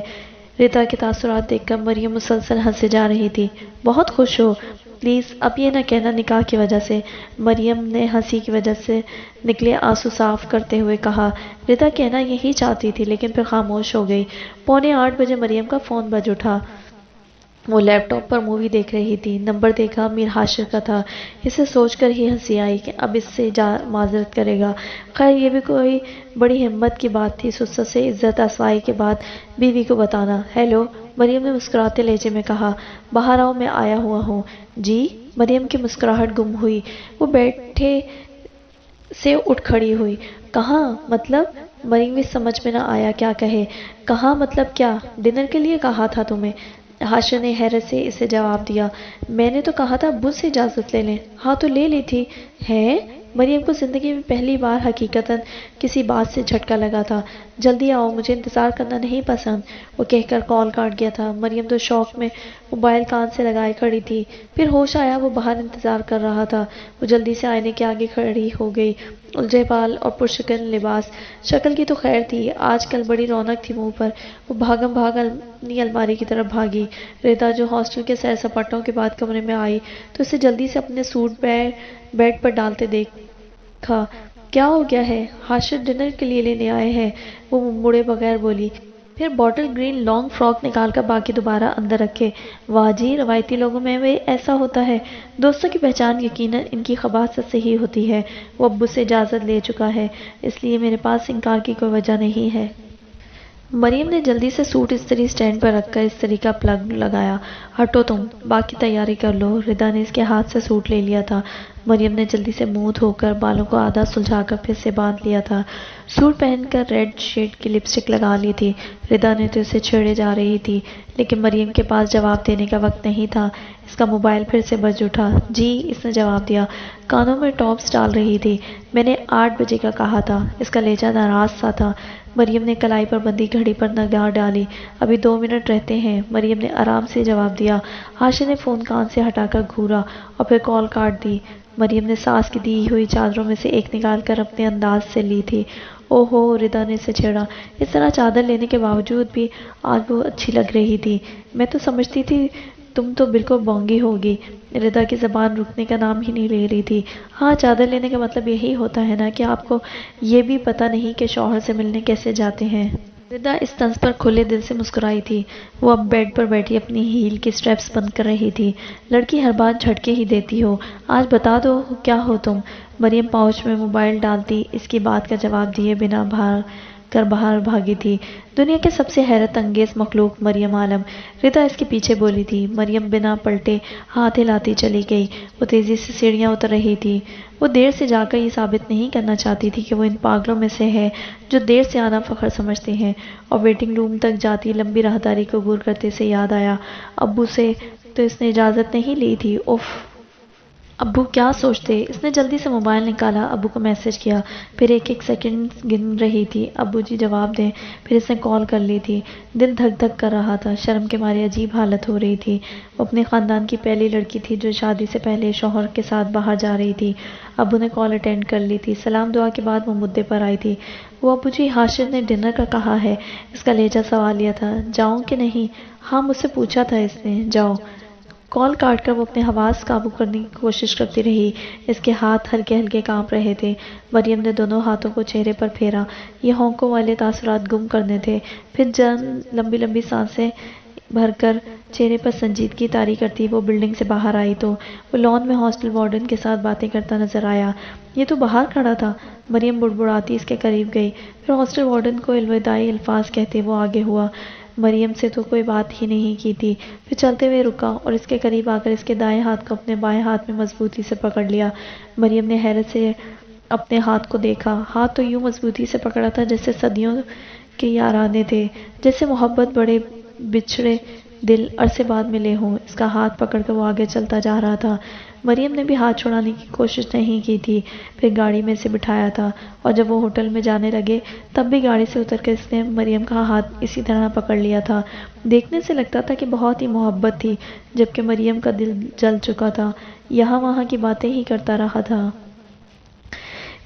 Speaker 1: ردا کے تاثرات دیکھ کر مریم مسلسل ہنسے جا رہی تھی۔ بہت خوش ہو؟ پلیز اب یہ نہ کہنا نکاح کی وجہ سے، مریم نے ہنسی کی وجہ سے نکلے آنسو صاف کرتے ہوئے کہا۔ ردا کہنا یہی چاہتی تھی لیکن پھر خاموش ہو گئی۔ 7:45 مریم کا فون بج اٹھا۔ وہ لیپ ٹاپ پر مووی دیکھ رہی تھی۔ نمبر دیکھا، میر ہاشر کا تھا۔ اسے سوچ کر ہی ہنسی آئی کہ اب اس سے معذرت کرے گا۔ خیر یہ بھی کوئی بڑی ہمت کی بات تھی سسر سے عزت افزائی کے بعد بیوی کو بتانا۔ ہیلو، مریم نے مسکراتے لہجے میں کہا۔ باہر آؤ، میں آیا ہوا ہوں۔ جی؟ مریم کی مسکراہٹ گم ہوئی۔ وہ بیٹھے سے اٹھ کھڑی ہوئی۔ کہاں مطلب؟ مریم بھی سمجھ میں نہ آیا کیا کہے۔ کہاں مطلب کیا؟ ڈنر کے لیے کہا تھا تمہیں، ہاشر نے حیرت سے اسے جواب دیا۔ میں نے تو کہا تھا ابو سے اجازت لے لیں۔ ہاں تو لے لی تھی۔ ہے؟ مریم کو زندگی میں پہلی بار حقیقتاً کسی بات سے جھٹکا لگا تھا۔ جلدی آؤ، مجھے انتظار کرنا نہیں پسند، وہ کہہ کر کال کاٹ گیا تھا۔ مریم تو شوق میں موبائل کان سے لگائے کھڑی تھی۔ پھر ہوش آیا وہ باہر انتظار کر رہا تھا۔ وہ جلدی سے آئینے کے آگے کھڑی ہو گئی۔ الجھے بال اور پرشکن لباس، شکل کی تو خیر تھی، آج کل بڑی رونق تھی منہ پر۔ وہ بھاگم بھاگ اپنی الماری کی طرف بھاگی۔ ردا جو ہاسٹل کے سیر سپاٹوں کے بعد کمرے میں آئی تو اسے جلدی سے اپنے سوٹ بیڈ پر ڈالتے دیکھا۔ کیا ہو گیا ہے؟ ہاشر ڈنر کے لیے لینے آئے ہیں، وہ مڑے بغیر بولی۔ پھر بوٹل گرین لانگ فراک نکال کر باقی دوبارہ اندر رکھے۔ واہ جی، روایتی لوگوں میں بھی ایسا ہوتا ہے۔ دوستوں کی پہچان یقیناً ان کی خباثت سے ہی ہوتی ہے۔ وہ ابو سے اجازت لے چکا ہے، اس لیے میرے پاس انکار کی کوئی وجہ نہیں ہے۔ مریم نے جلدی سے سوٹ استری سٹینڈ پر رکھ کر استری کا پلگ لگایا۔ ہٹو تم، باقی تیاری کر لو۔ ردا نے اس کے ہاتھ سے سوٹ لے لیا تھا۔ مریم نے جلدی سے منہ دھو کر بالوں کو آدھا سلجھا کر پھر سے باندھ لیا تھا۔ سوٹ پہن کر ریڈ شیڈ کی لپسٹک لگا لی تھی۔ ردا نے تو اسے چھیڑے جا رہی تھی لیکن مریم کے پاس جواب دینے کا وقت نہیں تھا۔ اس کا موبائل پھر سے بج اٹھا۔ جی، اس نے جواب دیا، کانوں میں ٹاپس ڈال رہی تھی۔ میں نے 8 بجے کا کہا تھا۔ اس کا لہجہ ناراض سا تھا۔ مریم نے کلائی پر بندھی گھڑی پر نگاہ ڈالی۔ ابھی 2 منٹ رہتے ہیں، مریم نے آرام سے جواب دیا۔ حاشر نے فون کان سے ہٹا کر گھورا اور پھر کال کاٹ دی۔ مریم نے ساس کی دی ہوئی چادروں میں سے ایک نکال کر اپنے انداز سے لی تھی۔ او ہو، ردا نے اسے چھیڑا۔ اس طرح چادر لینے کے باوجود بھی آج وہ اچھی لگ رہی تھی۔ میں تو سمجھتی تھی تم تو بالکل بونگی ہوگی۔ ردا کی زبان رکنے کا نام ہی نہیں لے رہی تھی۔ ہاں، چادر لینے کا مطلب یہی ہوتا ہے نا کہ آپ کو یہ بھی پتہ نہیں کہ شوہر سے ملنے کیسے جاتے ہیں۔ ردا اس طنز پر کھلے دل سے مسکرائی تھی۔ وہ اب بیڈ پر بیٹھی اپنی ہیل کی سٹریپس بند کر رہی تھی۔ لڑکی ہر بات جھٹکے ہی دیتی ہو، آج بتا دو کیا ہو تم۔ مریم پاؤچ میں موبائل ڈالتی اس کی بات کا جواب دیے بنا باہر بھاگی تھی۔ دنیا کے سب سے حیرت انگیز مخلوق مریم عالم۔ ردا اس کے پیچھے بولی تھی۔ مریم بنا پلٹے ہاتھ ہلاتی چلی گئی۔ وہ تیزی سے سیڑھیاں اتر رہی تھی۔ وہ دیر سے جا کر یہ ثابت نہیں کرنا چاہتی تھی کہ وہ ان پاگلوں میں سے ہے جو دیر سے آنا فخر سمجھتے ہیں۔ اور ویٹنگ روم تک جاتی لمبی راہداری کو عبور کرتے سے یاد آیا، ابو سے تو اس نے اجازت نہیں لی تھی۔ اف، ابو کیا سوچتے۔ اس نے جلدی سے موبائل نکالا، ابو کو میسج کیا، پھر ایک ایک سیکنڈ گن رہی تھی۔ ابو جی جواب دیں۔ پھر اس نے کال کر لی تھی۔ دل دھک دھک کر رہا تھا، شرم کے مارے عجیب حالت ہو رہی تھی۔ وہ اپنے خاندان کی پہلی لڑکی تھی جو شادی سے پہلے شوہر کے ساتھ باہر جا رہی تھی۔ ابو نے کال اٹینڈ کر لی تھی۔ سلام دعا کے بعد وہ مدعے پر آئی تھی۔ وہ ابو جی، حاشر نے ڈنر کا کہا ہے۔ اس کا لہجہ سوالیہ تھا۔ جاؤں کہ نہیں؟ ہاں، مجھ سے پوچھا تھا اس نے، جاؤ۔ کال کاٹ کر وہ اپنے حواس قابو کرنے کی کوشش کرتی رہی۔ اس کے ہاتھ ہلکے ہلکے کانپ رہے تھے۔ مریم نے دونوں ہاتھوں کو چہرے پر پھیرا، یہ ہونکوں والے تاثرات گم کرنے تھے۔ پھر لمبی لمبی سانسیں بھر کر چہرے پر سنجیدگی طاری کرتی وہ بلڈنگ سے باہر آئی تو وہ لان میں ہاسٹل وارڈن کے ساتھ باتیں کرتا نظر آیا۔ یہ تو باہر کھڑا تھا۔ مریم بڑبڑاتی اس کے قریب گئی، پھر ہاسٹل وارڈن کو الوداعی الفاظ کہتے وہ آگے ہوا۔ مریم سے تو کوئی بات ہی نہیں کی تھی۔ پھر چلتے ہوئے رکا اور اس کے قریب آ کر اس کے دائیں ہاتھ کو اپنے بائیں ہاتھ میں مضبوطی سے پکڑ لیا۔ مریم نے حیرت سے اپنے ہاتھ کو دیکھا۔ ہاتھ تو یوں مضبوطی سے پکڑا تھا جیسے صدیوں کے یارانے تھے، جیسے محبت بڑے بچھڑے دل عرصے بعد ملے ہوں۔ اس کا ہاتھ پکڑ کر وہ آگے چلتا جا رہا تھا۔ مریم نے بھی ہاتھ چھڑانے کی کوشش نہیں کی تھی۔ پھر گاڑی میں سے بٹھایا تھا اور جب وہ ہوٹل میں جانے لگے تب بھی گاڑی سے اتر کر اس نے مریم کا ہاتھ اسی طرح پکڑ لیا تھا۔ دیکھنے سے لگتا تھا کہ بہت ہی محبت تھی، جبکہ مریم کا دل جل چکا تھا، یہاں وہاں کی باتیں ہی کرتا رہا تھا۔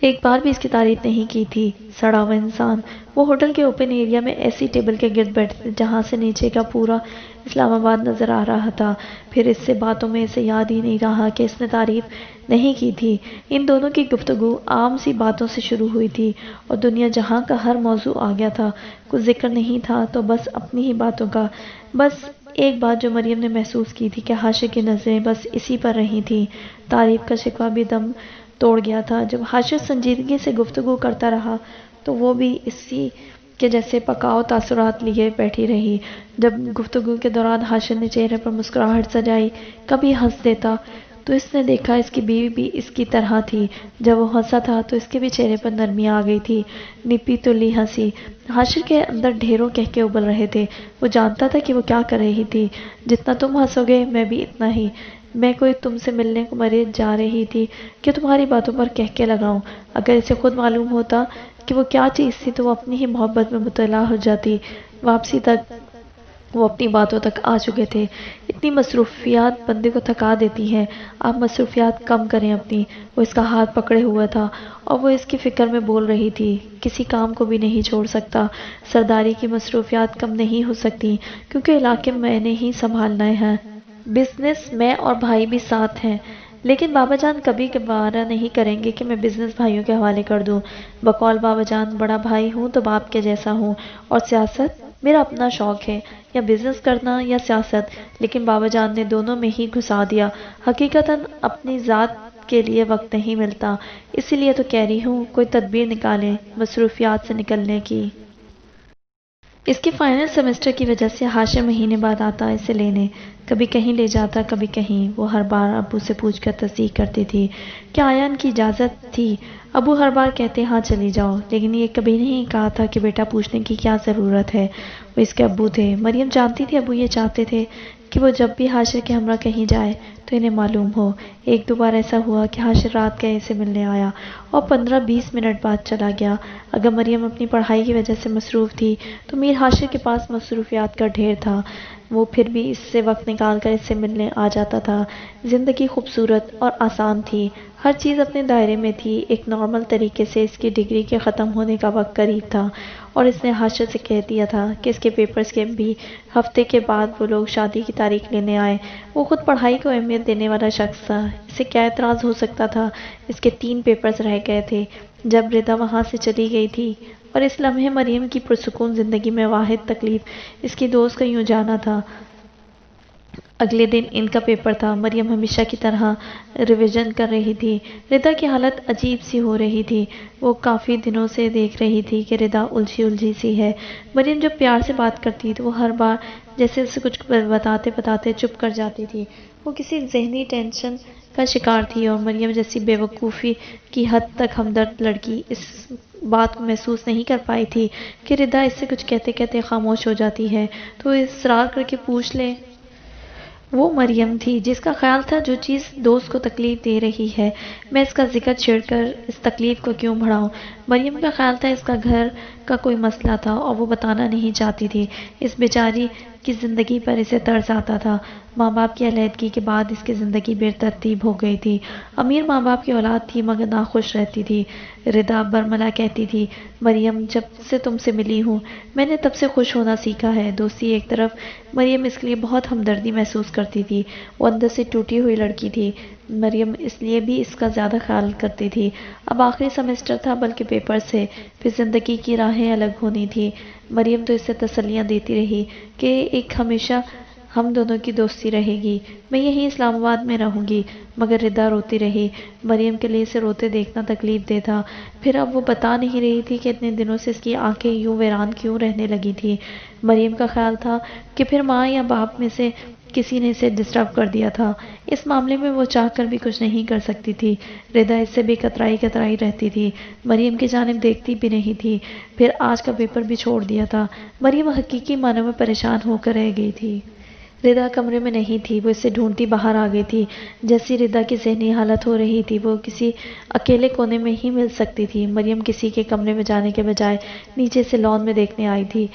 Speaker 1: ایک بار بھی اس کی تعریف نہیں کی تھی، سڑا ہوا انسان۔ وہ ہوٹل کے اوپن ایریا میں ایسی ٹیبل کے گرد بیٹھے تھے جہاں سے نیچے کا پورا اسلام آباد نظر آ رہا تھا۔ پھر اس سے باتوں میں اسے یاد ہی نہیں رہا کہ اس نے تعریف نہیں کی تھی۔ ان دونوں کی گفتگو عام سی باتوں سے شروع ہوئی تھی اور دنیا جہاں کا ہر موضوع آ گیا تھا۔ کچھ ذکر نہیں تھا تو بس اپنی ہی باتوں کا۔ بس ایک بات جو مریم نے محسوس کی تھی کہ حاشر کی نظریں بس اسی پر رہی تھیں۔ تعریف کا شکوہ بھی دم توڑ گیا تھا۔ جب حاشر سنجیدگی سے گفتگو کرتا رہا تو وہ بھی اسی کے جیسے پکاؤ تاثرات لیے بیٹھی رہی۔ جب گفتگو کے دوران حاشر نے چہرے پر مسکراہٹ سجائی، کبھی ہنس دیتا تو اس نے دیکھا اس کی بیوی بھی اس کی طرح تھی۔ جب وہ ہنسا تھا تو اس کے بھی چہرے پر نرمی آ گئی تھی، نپی تلی ہنسی۔ حاشر کے اندر ڈھیروں کہکے ابل رہے تھے۔ وہ جانتا تھا کہ وہ کیا کر رہی تھی۔ جتنا تم ہنسو گے میں بھی اتنا ہی۔ میں کوئی تم سے ملنے کو مرے جا رہی تھی کہ تمہاری باتوں پر کہکے لگاؤں۔ اگر اسے خود معلوم ہوتا کہ وہ کیا چیز تھی تو وہ اپنی ہی محبت میں مبتلا ہو جاتی۔ واپسی تک وہ اپنی باتوں تک آ چکے تھے۔ اتنی مصروفیات بندے کو تھکا دیتی ہیں، آپ مصروفیات کم کریں اپنی۔ وہ اس کا ہاتھ پکڑے ہوا تھا اور وہ اس کی فکر میں بول رہی تھی، کسی کام کو بھی نہیں چھوڑ سکتا۔ سرداری کی مصروفیات کم نہیں ہو سکتی کیونکہ علاقے میں نے ہی سنبھالنا ہے۔ بزنس میں اور بھائی بھی ساتھ ہیں، لیکن بابا جان کبھی گوارا نہیں کریں گے کہ میں بزنس بھائیوں کے حوالے کر دوں۔ بقول بابا جان بڑا بھائی ہوں تو باپ کے جیسا ہوں، اور سیاست میرا اپنا شوق ہے، یا بزنس کرنا یا سیاست، لیکن بابا جان نے دونوں میں ہی گھسا دیا۔ حقیقتاً اپنی ذات کے لیے وقت نہیں ملتا، اسی لیے تو کہہ رہی ہوں کوئی تدبیر نکالیں مصروفیات سے نکلنے کی۔ اس کے فائنل سیمسٹر کی وجہ سے ہاشم مہینے بعد آتا اسے لینے، کبھی کہیں لے جاتا کبھی کہیں۔ وہ ہر بار ابو سے پوچھ کر تصدیق کرتی تھی کہ آیا ان کی اجازت تھی۔ ابو ہر بار کہتے ہاں چلی جاؤ، لیکن یہ کبھی نہیں کہا تھا کہ بیٹا پوچھنے کی کیا ضرورت ہے۔ وہ اس کے ابو تھے۔ مریم جانتی تھی ابو یہ چاہتے تھے کہ وہ جب بھی حاشر کے ہمراہ کہیں جائے تو انہیں معلوم ہو۔ ایک دو بار ایسا ہوا کہ حاشر رات گئے اسے ملنے آیا اور 15-20 منٹ بعد چلا گیا۔ اگر مریم اپنی پڑھائی کی وجہ سے مصروف تھی تو میر حاشر کے پاس مصروفیات کا ڈھیر تھا، وہ پھر بھی اس سے وقت نکال کر اس سے ملنے آ جاتا تھا۔ زندگی خوبصورت اور آسان تھی، ہر چیز اپنے دائرے میں تھی۔ ایک نارمل طریقے سے اس کی ڈگری کے ختم ہونے کا وقت قریب تھا اور اس نے حاشر سے کہہ دیا تھا کہ اس کے پیپرز کے بھی ہفتے کے بعد وہ لوگ شادی کی تاریخ لینے آئے۔ وہ خود پڑھائی کو اہمیت دینے والا شخص تھا، اسے کیا اعتراض ہو سکتا تھا؟ اس کے 3 پیپرز رہ گئے تھے جب ردا وہاں سے چلی گئی تھی، اور اس لمحے مریم کی پرسکون زندگی میں واحد تکلیف اس کی دوست کا یوں جانا تھا۔ اگلے دن ان کا پیپر تھا۔ مریم ہمیشہ کی طرح ریویژن کر رہی تھی۔ ردا کی حالت عجیب سی ہو رہی تھی۔ وہ کافی دنوں سے دیکھ رہی تھی کہ ردا الجھی سی ہے۔ مریم جب پیار سے بات کرتی تو وہ ہر بار جیسے اسے کچھ بتاتے بتاتے چپ کر جاتی تھی۔ وہ کسی ذہنی ٹینشن کا شکار تھی اور مریم جیسی بے وقوفی کی حد تک ہمدرد لڑکی اس بات کو محسوس نہیں کر پائی تھی کہ ردا اس سے کچھ کہتے کہتے خاموش ہو جاتی ہے تو اصرار کر کے پوچھ لے۔ وہ مریم تھی جس کا خیال تھا جو چیز دوست کو تکلیف دے رہی ہے میں اس کا ذکر چھیڑ کر اس تکلیف کو کیوں بڑھاؤں۔ مریم کا خیال تھا اس کا گھر کا کوئی مسئلہ تھا اور وہ بتانا نہیں چاہتی تھی۔ اس بیچاری کی زندگی پر اسے ترس آتا تھا۔ ماں باپ کی علیحدگی کے بعد اس کی زندگی بے ترتیب ہو گئی تھی۔ امیر ماں باپ کی اولاد تھی مگر ناخوش رہتی تھی۔ ردا برملا کہتی تھی، مریم جب سے تم سے ملی ہوں میں نے تب سے خوش ہونا سیکھا ہے۔ دوستی ایک طرف مریم اس کے لیے بہت ہمدردی محسوس کرتی تھی۔ وہ اندر سے ٹوٹی ہوئی لڑکی تھی۔ مریم اس لیے بھی اس کا زیادہ خیال کرتی تھی۔ اب آخری سیمسٹر تھا بلکہ پیپر سے پھر زندگی کی راہیں الگ ہونی تھی۔ مریم تو اسے تسلیاں دیتی رہی کہ ایک ہمیشہ ہم دونوں کی دوستی رہے گی، میں یہیں اسلام آباد میں رہوں گی، مگر ردا روتی رہی۔ مریم کے لیے اسے روتے دیکھنا تکلیف دہ تھا۔ پھر اب وہ بتا نہیں رہی تھی کہ اتنے دنوں سے اس کی آنکھیں یوں ویران کیوں رہنے لگی تھی۔ مریم کا خیال تھا کہ پھر ماں یا باپ میں سے کسی نے اسے ڈسٹرب کر دیا تھا۔ اس معاملے میں وہ چاہ کر بھی کچھ نہیں کر سکتی تھی۔ ردا اس سے بھی کترائی رہتی تھی، مریم کی جانب دیکھتی بھی نہیں تھی۔ پھر آج کا پیپر بھی چھوڑ دیا تھا۔ مریم حقیقی معنوں میں پریشان ہو کر رہ گئی تھی۔ ردا کمرے میں نہیں تھی، وہ اسے ڈھونڈتی باہر آ گئی تھی۔ جیسی ردا کی ذہنی حالت ہو رہی تھی وہ کسی اکیلے کونے میں ہی مل سکتی تھی۔ مریم کسی کے کمرے میں جانے کے بجائے نیچے سے لان میں دیکھنے آئی تھی۔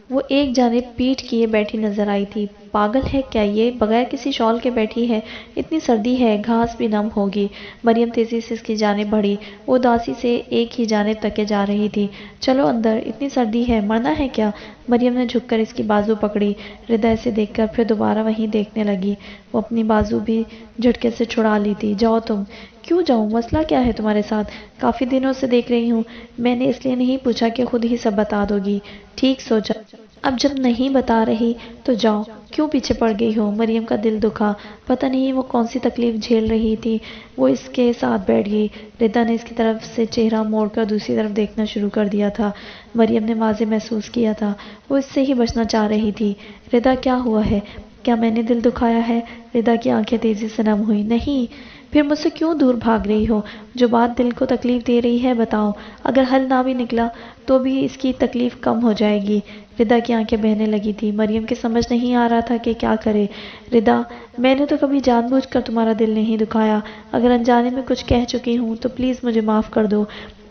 Speaker 1: وہ ایک جانب پیٹھ کیے بیٹھی نظر آئی تھی۔ پاگل ہے کیا یہ، بغیر کسی شال کے بیٹھی ہے، اتنی سردی ہے گھاس بھی نم ہوگی۔ مریم تیزی سے اس کی جانب بڑھی، وہ اداسی سے ایک ہی جانب تکے جا رہی تھی۔ چلو اندر، اتنی سردی ہے، مرنا ہے کیا؟ مریم نے جھک کر اس کی بازو پکڑی۔ ردا اسے دیکھ کر پھر دوبارہ وہیں دیکھنے لگی۔ وہ اپنی بازو بھی جھٹکے سے چھڑا لی تھی۔ جاؤ تم۔ کیوں جاؤں، مسئلہ کیا ہے تمہارے ساتھ؟ کافی دنوں سے دیکھ رہی ہوں، میں نے اس لیے نہیں پوچھا کہ خود ہی سب بتا دو گی۔ ٹھیک سوچا، اب جب نہیں بتا رہی تو جاؤ، کیوں پیچھے پڑ گئی ہو؟ مریم کا دل دکھا، پتہ نہیں وہ کون سی تکلیف جھیل رہی تھی۔ وہ اس کے ساتھ بیٹھ گئی۔ ردا نے اس کی طرف سے چہرہ موڑ کر دوسری طرف دیکھنا شروع کر دیا تھا۔ مریم نے واضح محسوس کیا تھا وہ اس سے ہی بچنا چاہ رہی تھی۔ ردا کیا ہوا ہے؟ کیا میں نے دل دکھایا ہے؟ ردا کی آنکھیں تیزی سے نم ہوئی۔ نہیں، پھر مجھ سے کیوں دور بھاگ رہی ہو؟ جو بات دل کو تکلیف دے رہی ہے بتاؤ، اگر حل نہ بھی نکلا تو بھی اس کی تکلیف کم ہو جائے گی۔ ردا کی آنکھیں بہنے لگی تھی۔ مریم کے سمجھ نہیں آ رہا تھا کہ کیا کرے۔ ردا، میں نے تو کبھی جان بوجھ کر تمہارا دل نہیں دکھایا، اگر انجانے میں کچھ کہہ چکی ہوں تو پلیز مجھے معاف کر دو۔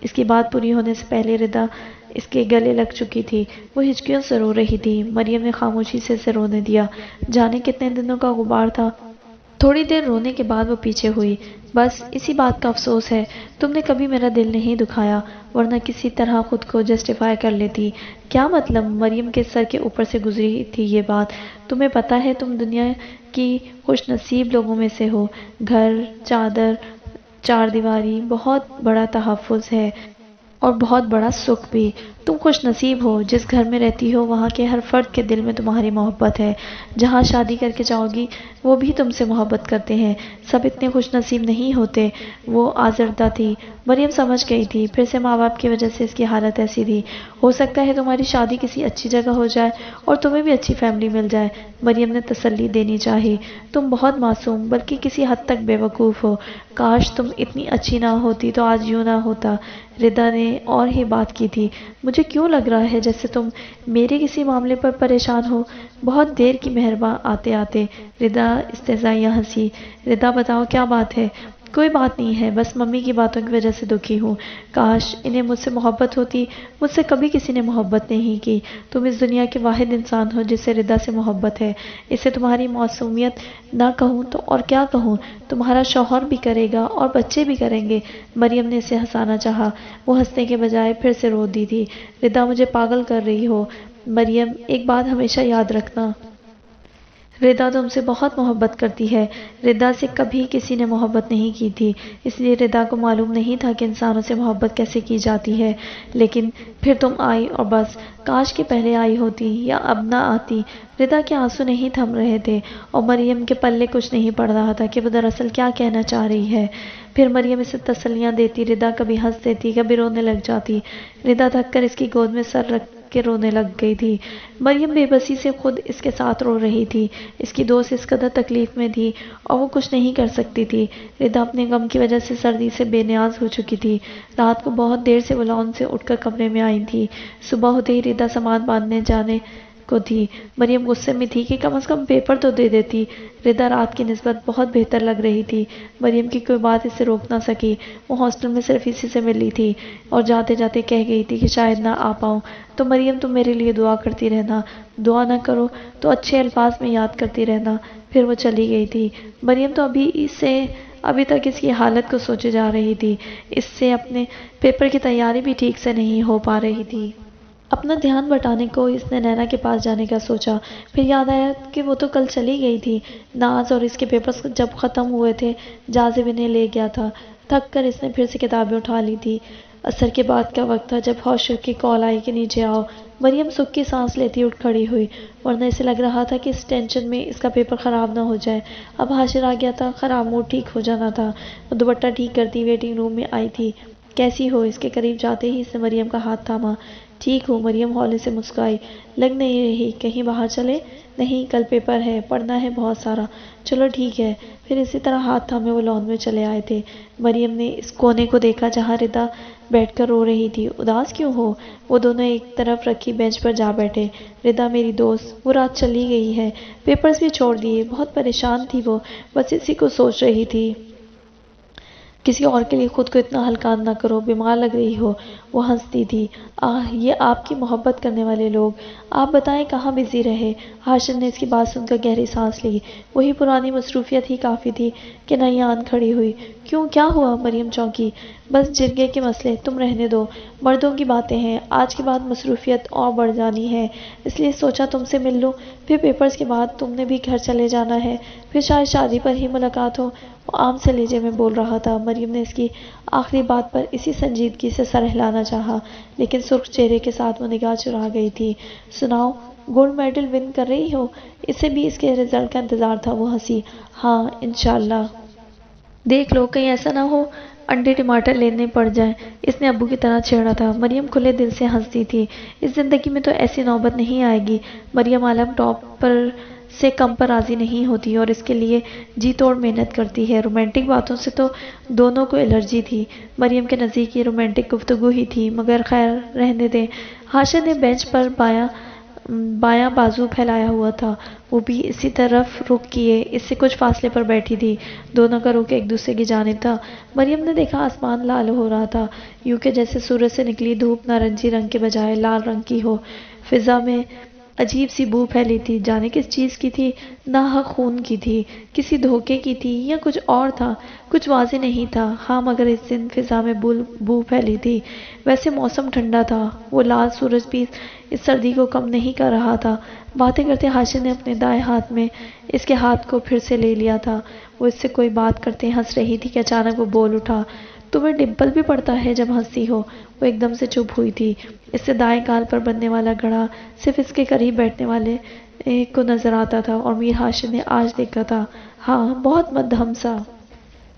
Speaker 1: اس کی بات پوری ہونے سے پہلے ردا اس کے گلے لگ چکی تھی۔ وہ ہچکیوں سے رو رہی تھی۔ مریم نے خاموشی سے اسے رونے دیا۔ جانے کتنے دنوں کا غبار تھا۔ تھوڑی دیر رونے کے بعد وہ پیچھے ہوئی۔ بس اسی بات کا افسوس ہے، تم نے کبھی میرا دل نہیں دکھایا، ورنہ کسی طرح خود کو جسٹیفائی کر لیتی۔ کیا مطلب؟ مریم کے سر کے اوپر سے گزری تھی یہ بات۔ تمہیں پتہ ہے تم دنیا کی خوش نصیب لوگوں میں سے ہو۔ گھر، چادر، چار دیواری، بہت بڑا تحفظ ہے اور بہت بڑا سکھ بھی۔ تم خوش نصیب ہو، جس گھر میں رہتی ہو وہاں کے ہر فرد کے دل میں تمہاری محبت ہے۔ جہاں شادی کر کے جاؤ گی وہ بھی تم سے محبت کرتے ہیں۔ سب اتنے خوش نصیب نہیں ہوتے۔ وہ آزردہ تھی۔ مریم سمجھ گئی تھی، پھر سے ماں باپ کی وجہ سے اس کی حالت ایسی تھی۔ ہو سکتا ہے تمہاری شادی کسی اچھی جگہ ہو جائے اور تمہیں بھی اچھی فیملی مل جائے، مریم نے تسلی دینی چاہی۔ تم بہت معصوم بلکہ کسی حد تک بے وقوف ہو، کاش تم اتنی اچھی نہ ہوتی تو آج یوں نہ ہوتا۔ ردا نے اور ہی بات کی تھی، مجھے کیوں لگ رہا ہے جیسے تم میرے کسی معاملے پر پریشان ہو؟ بہت دیر کی مہرباں آتے آتے۔ ردا استہزائیہ ہنسی۔ ردا بتاؤ کیا بات ہے؟ کوئی بات نہیں ہے، بس ممی کی باتوں کی وجہ سے دکھی ہوں۔ کاش انہیں مجھ سے محبت ہوتی، مجھ سے کبھی کسی نے محبت نہیں کی۔ تم اس دنیا کے واحد انسان ہو جسے ردا سے محبت ہے۔ اسے تمہاری معصومیت نہ کہوں تو اور کیا کہوں؟ تمہارا شوہر بھی کرے گا اور بچے بھی کریں گے۔ مریم نے اسے ہنسانا چاہا، وہ ہنسنے کے بجائے پھر سے رو دی تھی۔ ردا مجھے پاگل کر رہی ہو۔ مریم ایک بات ہمیشہ یاد رکھنا، ردا تم سے بہت محبت کرتی ہے۔ ردا سے کبھی کسی نے محبت نہیں کی تھی، اس لیے ردا کو معلوم نہیں تھا کہ انسانوں سے محبت کیسے کی جاتی ہے۔ لیکن پھر تم آئی اور بس، کاش کہ پہلے آئی ہوتی یا اب نہ آتی۔ ردا کے آنسو نہیں تھم رہے تھے اور مریم کے پلے کچھ نہیں پڑ رہا تھا کہ وہ دراصل کیا کہنا چاہ رہی ہے۔ پھر مریم اسے تسلیاں دیتی، ردا کبھی ہنس دیتی، کبھی رونے لگ جاتی۔ ردا تھک کر اس کی گود میں سر رکھ کے رونے لگ گئی تھی۔ مریم بے بسی سے خود اس کے ساتھ رو رہی تھی۔ اس کی دوست اس قدر تکلیف میں تھی اور وہ کچھ نہیں کر سکتی تھی۔ ردا اپنے غم کی وجہ سے سردی سے بے نیاز ہو چکی تھی۔ رات کو بہت دیر سے وہ لاؤن سے اٹھ کر کمرے میں آئی تھی۔ صبح ہوتے ہی ردا سامان باندھنے جانے کو تھی۔ مریم غصے میں تھی کہ کم از کم پیپر تو دے دیتی۔ ردا رات کی نسبت بہت بہتر لگ رہی تھی۔ مریم کی کوئی بات اسے روک نہ سکی۔ وہ ہاسٹل میں صرف اسی سے ملی تھی اور جاتے جاتے کہہ گئی تھی کہ شاید نہ آ پاؤں، تو مریم تم میرے لیے دعا کرتی رہنا، دعا نہ کرو تو اچھے الفاظ میں یاد کرتی رہنا۔ پھر وہ چلی گئی تھی۔ مریم تو ابھی تک اس کی حالت کو سوچے جا رہی تھی۔ اس سے اپنے پیپر کی تیاری بھی ٹھیک سے نہیں ہو پا رہی تھی۔ اپنا دھیان بٹانے کو اس نے نینا کے پاس جانے کا سوچا، پھر یاد آیا کہ وہ تو کل چلی گئی تھی۔ ناز اور اس کے پیپرز جب ختم ہوئے تھے، جازب انہیں لے گیا تھا۔ تھک کر اس نے پھر سے کتابیں اٹھا لی تھی۔ عصر کے بعد کا وقت تھا جب حاشر کی کال آئی کہ نیچے آؤ۔ مریم سکھ کی سانس لیتی اٹھ کھڑی ہوئی، ورنہ اسے لگ رہا تھا کہ اس ٹینشن میں اس کا پیپر خراب نہ ہو جائے۔ اب حاشر آ گیا تھا، خراب موڈ ٹھیک ہو جانا تھا۔ وہ دوپٹہ ٹھیک کرتی ویٹنگ روم میں آئی تھی۔ کیسی ہو؟ اس کے قریب جاتے ہی اس نے مریم کا ہاتھ تھاما۔ ٹھیک ہوں، مریم ہولے سے مسکرائی۔ لگ نہیں رہی، کہیں باہر چلے؟ نہیں، کل پیپر ہے، پڑھنا ہے بہت سارا۔ چلو ٹھیک ہے۔ پھر اسی طرح ہاتھ تھامے وہ لان میں چلے آئے تھے۔ مریم نے اس کونے کو دیکھا جہاں ردا بیٹھ کر رو رہی تھی۔ اداس کیوں ہو؟ وہ دونوں ایک طرف رکھی بینچ پر جا بیٹھے۔ ردا میری دوست، وہ رات چلی گئی ہے، پیپرز بھی چھوڑ دیے، بہت پریشان تھی وہ، بس اسی کو سوچ رہی تھی۔ کسی اور کے لیے خود کو اتنا ہلکا نہ کرو، بیمار لگ رہی ہو۔ وہ ہنستی تھی۔ یہ آپ کی محبت کرنے والے لوگ، آپ بتائیں کہاں بزی رہے؟ حاشر نے اس کی بات سن کر گہری سانس لی۔ وہی پرانی مصروفیت ہی کافی تھی کہ نئی آن کھڑی ہوئی۔ کیوں، کیا ہوا؟ مریم چونکی۔ بس جرگے کے مسئلے، تم رہنے دو، مردوں کی باتیں ہیں، آج کے بعد مصروفیت اور بڑھ جانی ہے، اس لیے سوچا تم سے مل لوں۔ پھر پیپرز کے بعد تم نے بھی گھر چلے جانا ہے، پھر شاید شادی پر ہی ملاقات ہو۔ وہ عام سے لہجے میں بول رہا تھا۔ مریم نے اس کی آخری بات پر اسی سنجیدگی سے سر ہلانا چاہا، لیکن سرخ چہرے کے ساتھ وہ نگاہ چرا گئی تھی۔ سناؤ، گولڈ میڈل ون کر رہی ہو؟ اسے بھی اس کے رزلٹ کا انتظار تھا۔ وہ ہنسی۔ ہاں، انشاءاللہ۔ دیکھ لو کہیں ایسا نہ ہو انڈے ٹماٹر لینے پڑ جائیں۔ اس نے ابو کی طرح چھیڑا تھا۔ مریم کھلے دل سے ہنستی تھی۔ اس زندگی میں تو ایسی نوبت نہیں آئے گی۔ مریم عالم ٹاپ پر سے کم پر راضی نہیں ہوتی اور اس کے لیے جی توڑ محنت کرتی ہے۔ رومانٹک باتوں سے تو دونوں کو الرجی تھی۔ مریم کے نزدیک یہ رومانٹک گفتگو ہی تھی، مگر خیر رہنے دیں۔ حاشر نے بینچ پر بایاں بازو پھیلایا ہوا تھا، وہ بھی اسی طرف رخ کیے اس سے کچھ فاصلے پر بیٹھی تھی۔ دونوں کا رخ ایک دوسرے کی جانب تھا۔ مریم نے دیکھا آسمان لال ہو رہا تھا، یوں کہ جیسے سورج سے نکلی دھوپ نارنجی رنگ کے بجائے لال رنگ کی ہو۔ فضا میں عجیب سی بو پھیلی تھی، جانے کس چیز کی تھی؟ ناحق خون کی تھی، کسی دھوکے کی تھی یا کچھ اور تھا؟ کچھ واضح نہیں تھا۔ ہاں، مگر اس دن فضا میں بو پھیلی تھی۔ ویسے موسم ٹھنڈا تھا، وہ لال سورج بھی اس سردی کو کم نہیں کر رہا تھا۔ باتیں کرتے حاشر نے اپنے دائیں ہاتھ میں اس کے ہاتھ کو پھر سے لے لیا تھا۔ وہ اس سے کوئی بات کرتے ہنس رہی تھی کہ اچانک وہ بول اٹھا، تمہیں ڈمپل بھی پڑتا ہے جب ہنستی ہو؟ وہ ایک دم سے چپ ہوئی تھی۔ اس سے دائیں گال پر بننے والا گڑھا صرف اس کے قریب بیٹھنے والے کو نظر آتا تھا اور میر حاشر نے آج دیکھا تھا۔ ہاں، بہت مدھم سا۔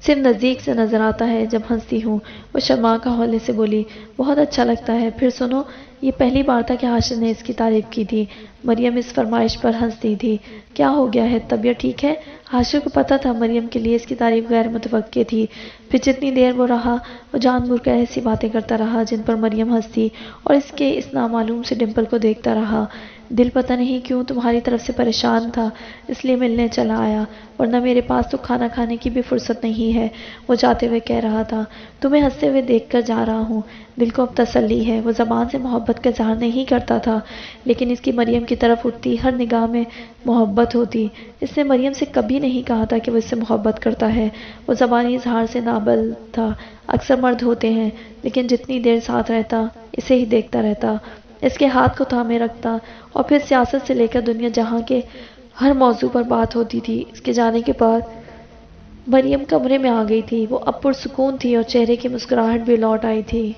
Speaker 1: صرف نزدیک سے نظر آتا ہے جب ہنستی ہوں۔ وہ شرما کا ہولے سے بولی، بہت اچھا لگتا ہے۔ پھر سنو، یہ پہلی بار تھا کہ حاشر نے اس کی تعریف کی تھی۔ مریم اس فرمائش پر ہنستی تھی۔ کیا ہو گیا ہے، طبیعت ٹھیک ہے؟ حاشر کو پتہ تھا مریم کے لیے اس کی تعریف غیر متوقع تھی۔ پھر جتنی دیر وہ رہا، وہ جان بوجھ کر ایسی باتیں کرتا رہا جن پر مریم ہنستی اور اس کے اس نامعلوم سے ڈمپل کو دیکھتا رہا۔ دل پتہ نہیں کیوں تمہاری طرف سے پریشان تھا، اس لیے ملنے چلا آیا، ورنہ میرے پاس تو کھانا کھانے کی بھی فرصت نہیں ہے، وہ جاتے ہوئے کہہ رہا تھا۔ تمہیں ہنستے ہوئے دیکھ کر جا رہا ہوں، دل کو اب تسلی ہے۔ وہ زبان سے محبت کا اظہار نہیں کرتا تھا، لیکن اس کی مریم کی طرف اٹھتی ہر نگاہ میں محبت ہوتی۔ اس نے مریم سے کبھی نہیں کہا تھا کہ وہ اس سے محبت کرتا ہے۔ وہ زبانی اظہار سے نابل تھا۔ اکثر مرد ہوتے ہیں، لیکن جتنی دیر ساتھ رہتا، اسے ہی دیکھتا رہتا، اس کے ہاتھ کو تھامے رکھتا، اور پھر سیاست سے لے کر دنیا جہاں کے ہر موضوع پر بات ہوتی تھی۔ اس کے جانے کے بعد مریم کمرے میں آ گئی تھی۔ وہ اب پرسکون تھی اور چہرے کی مسکراہٹ بھی لوٹ آئی تھی۔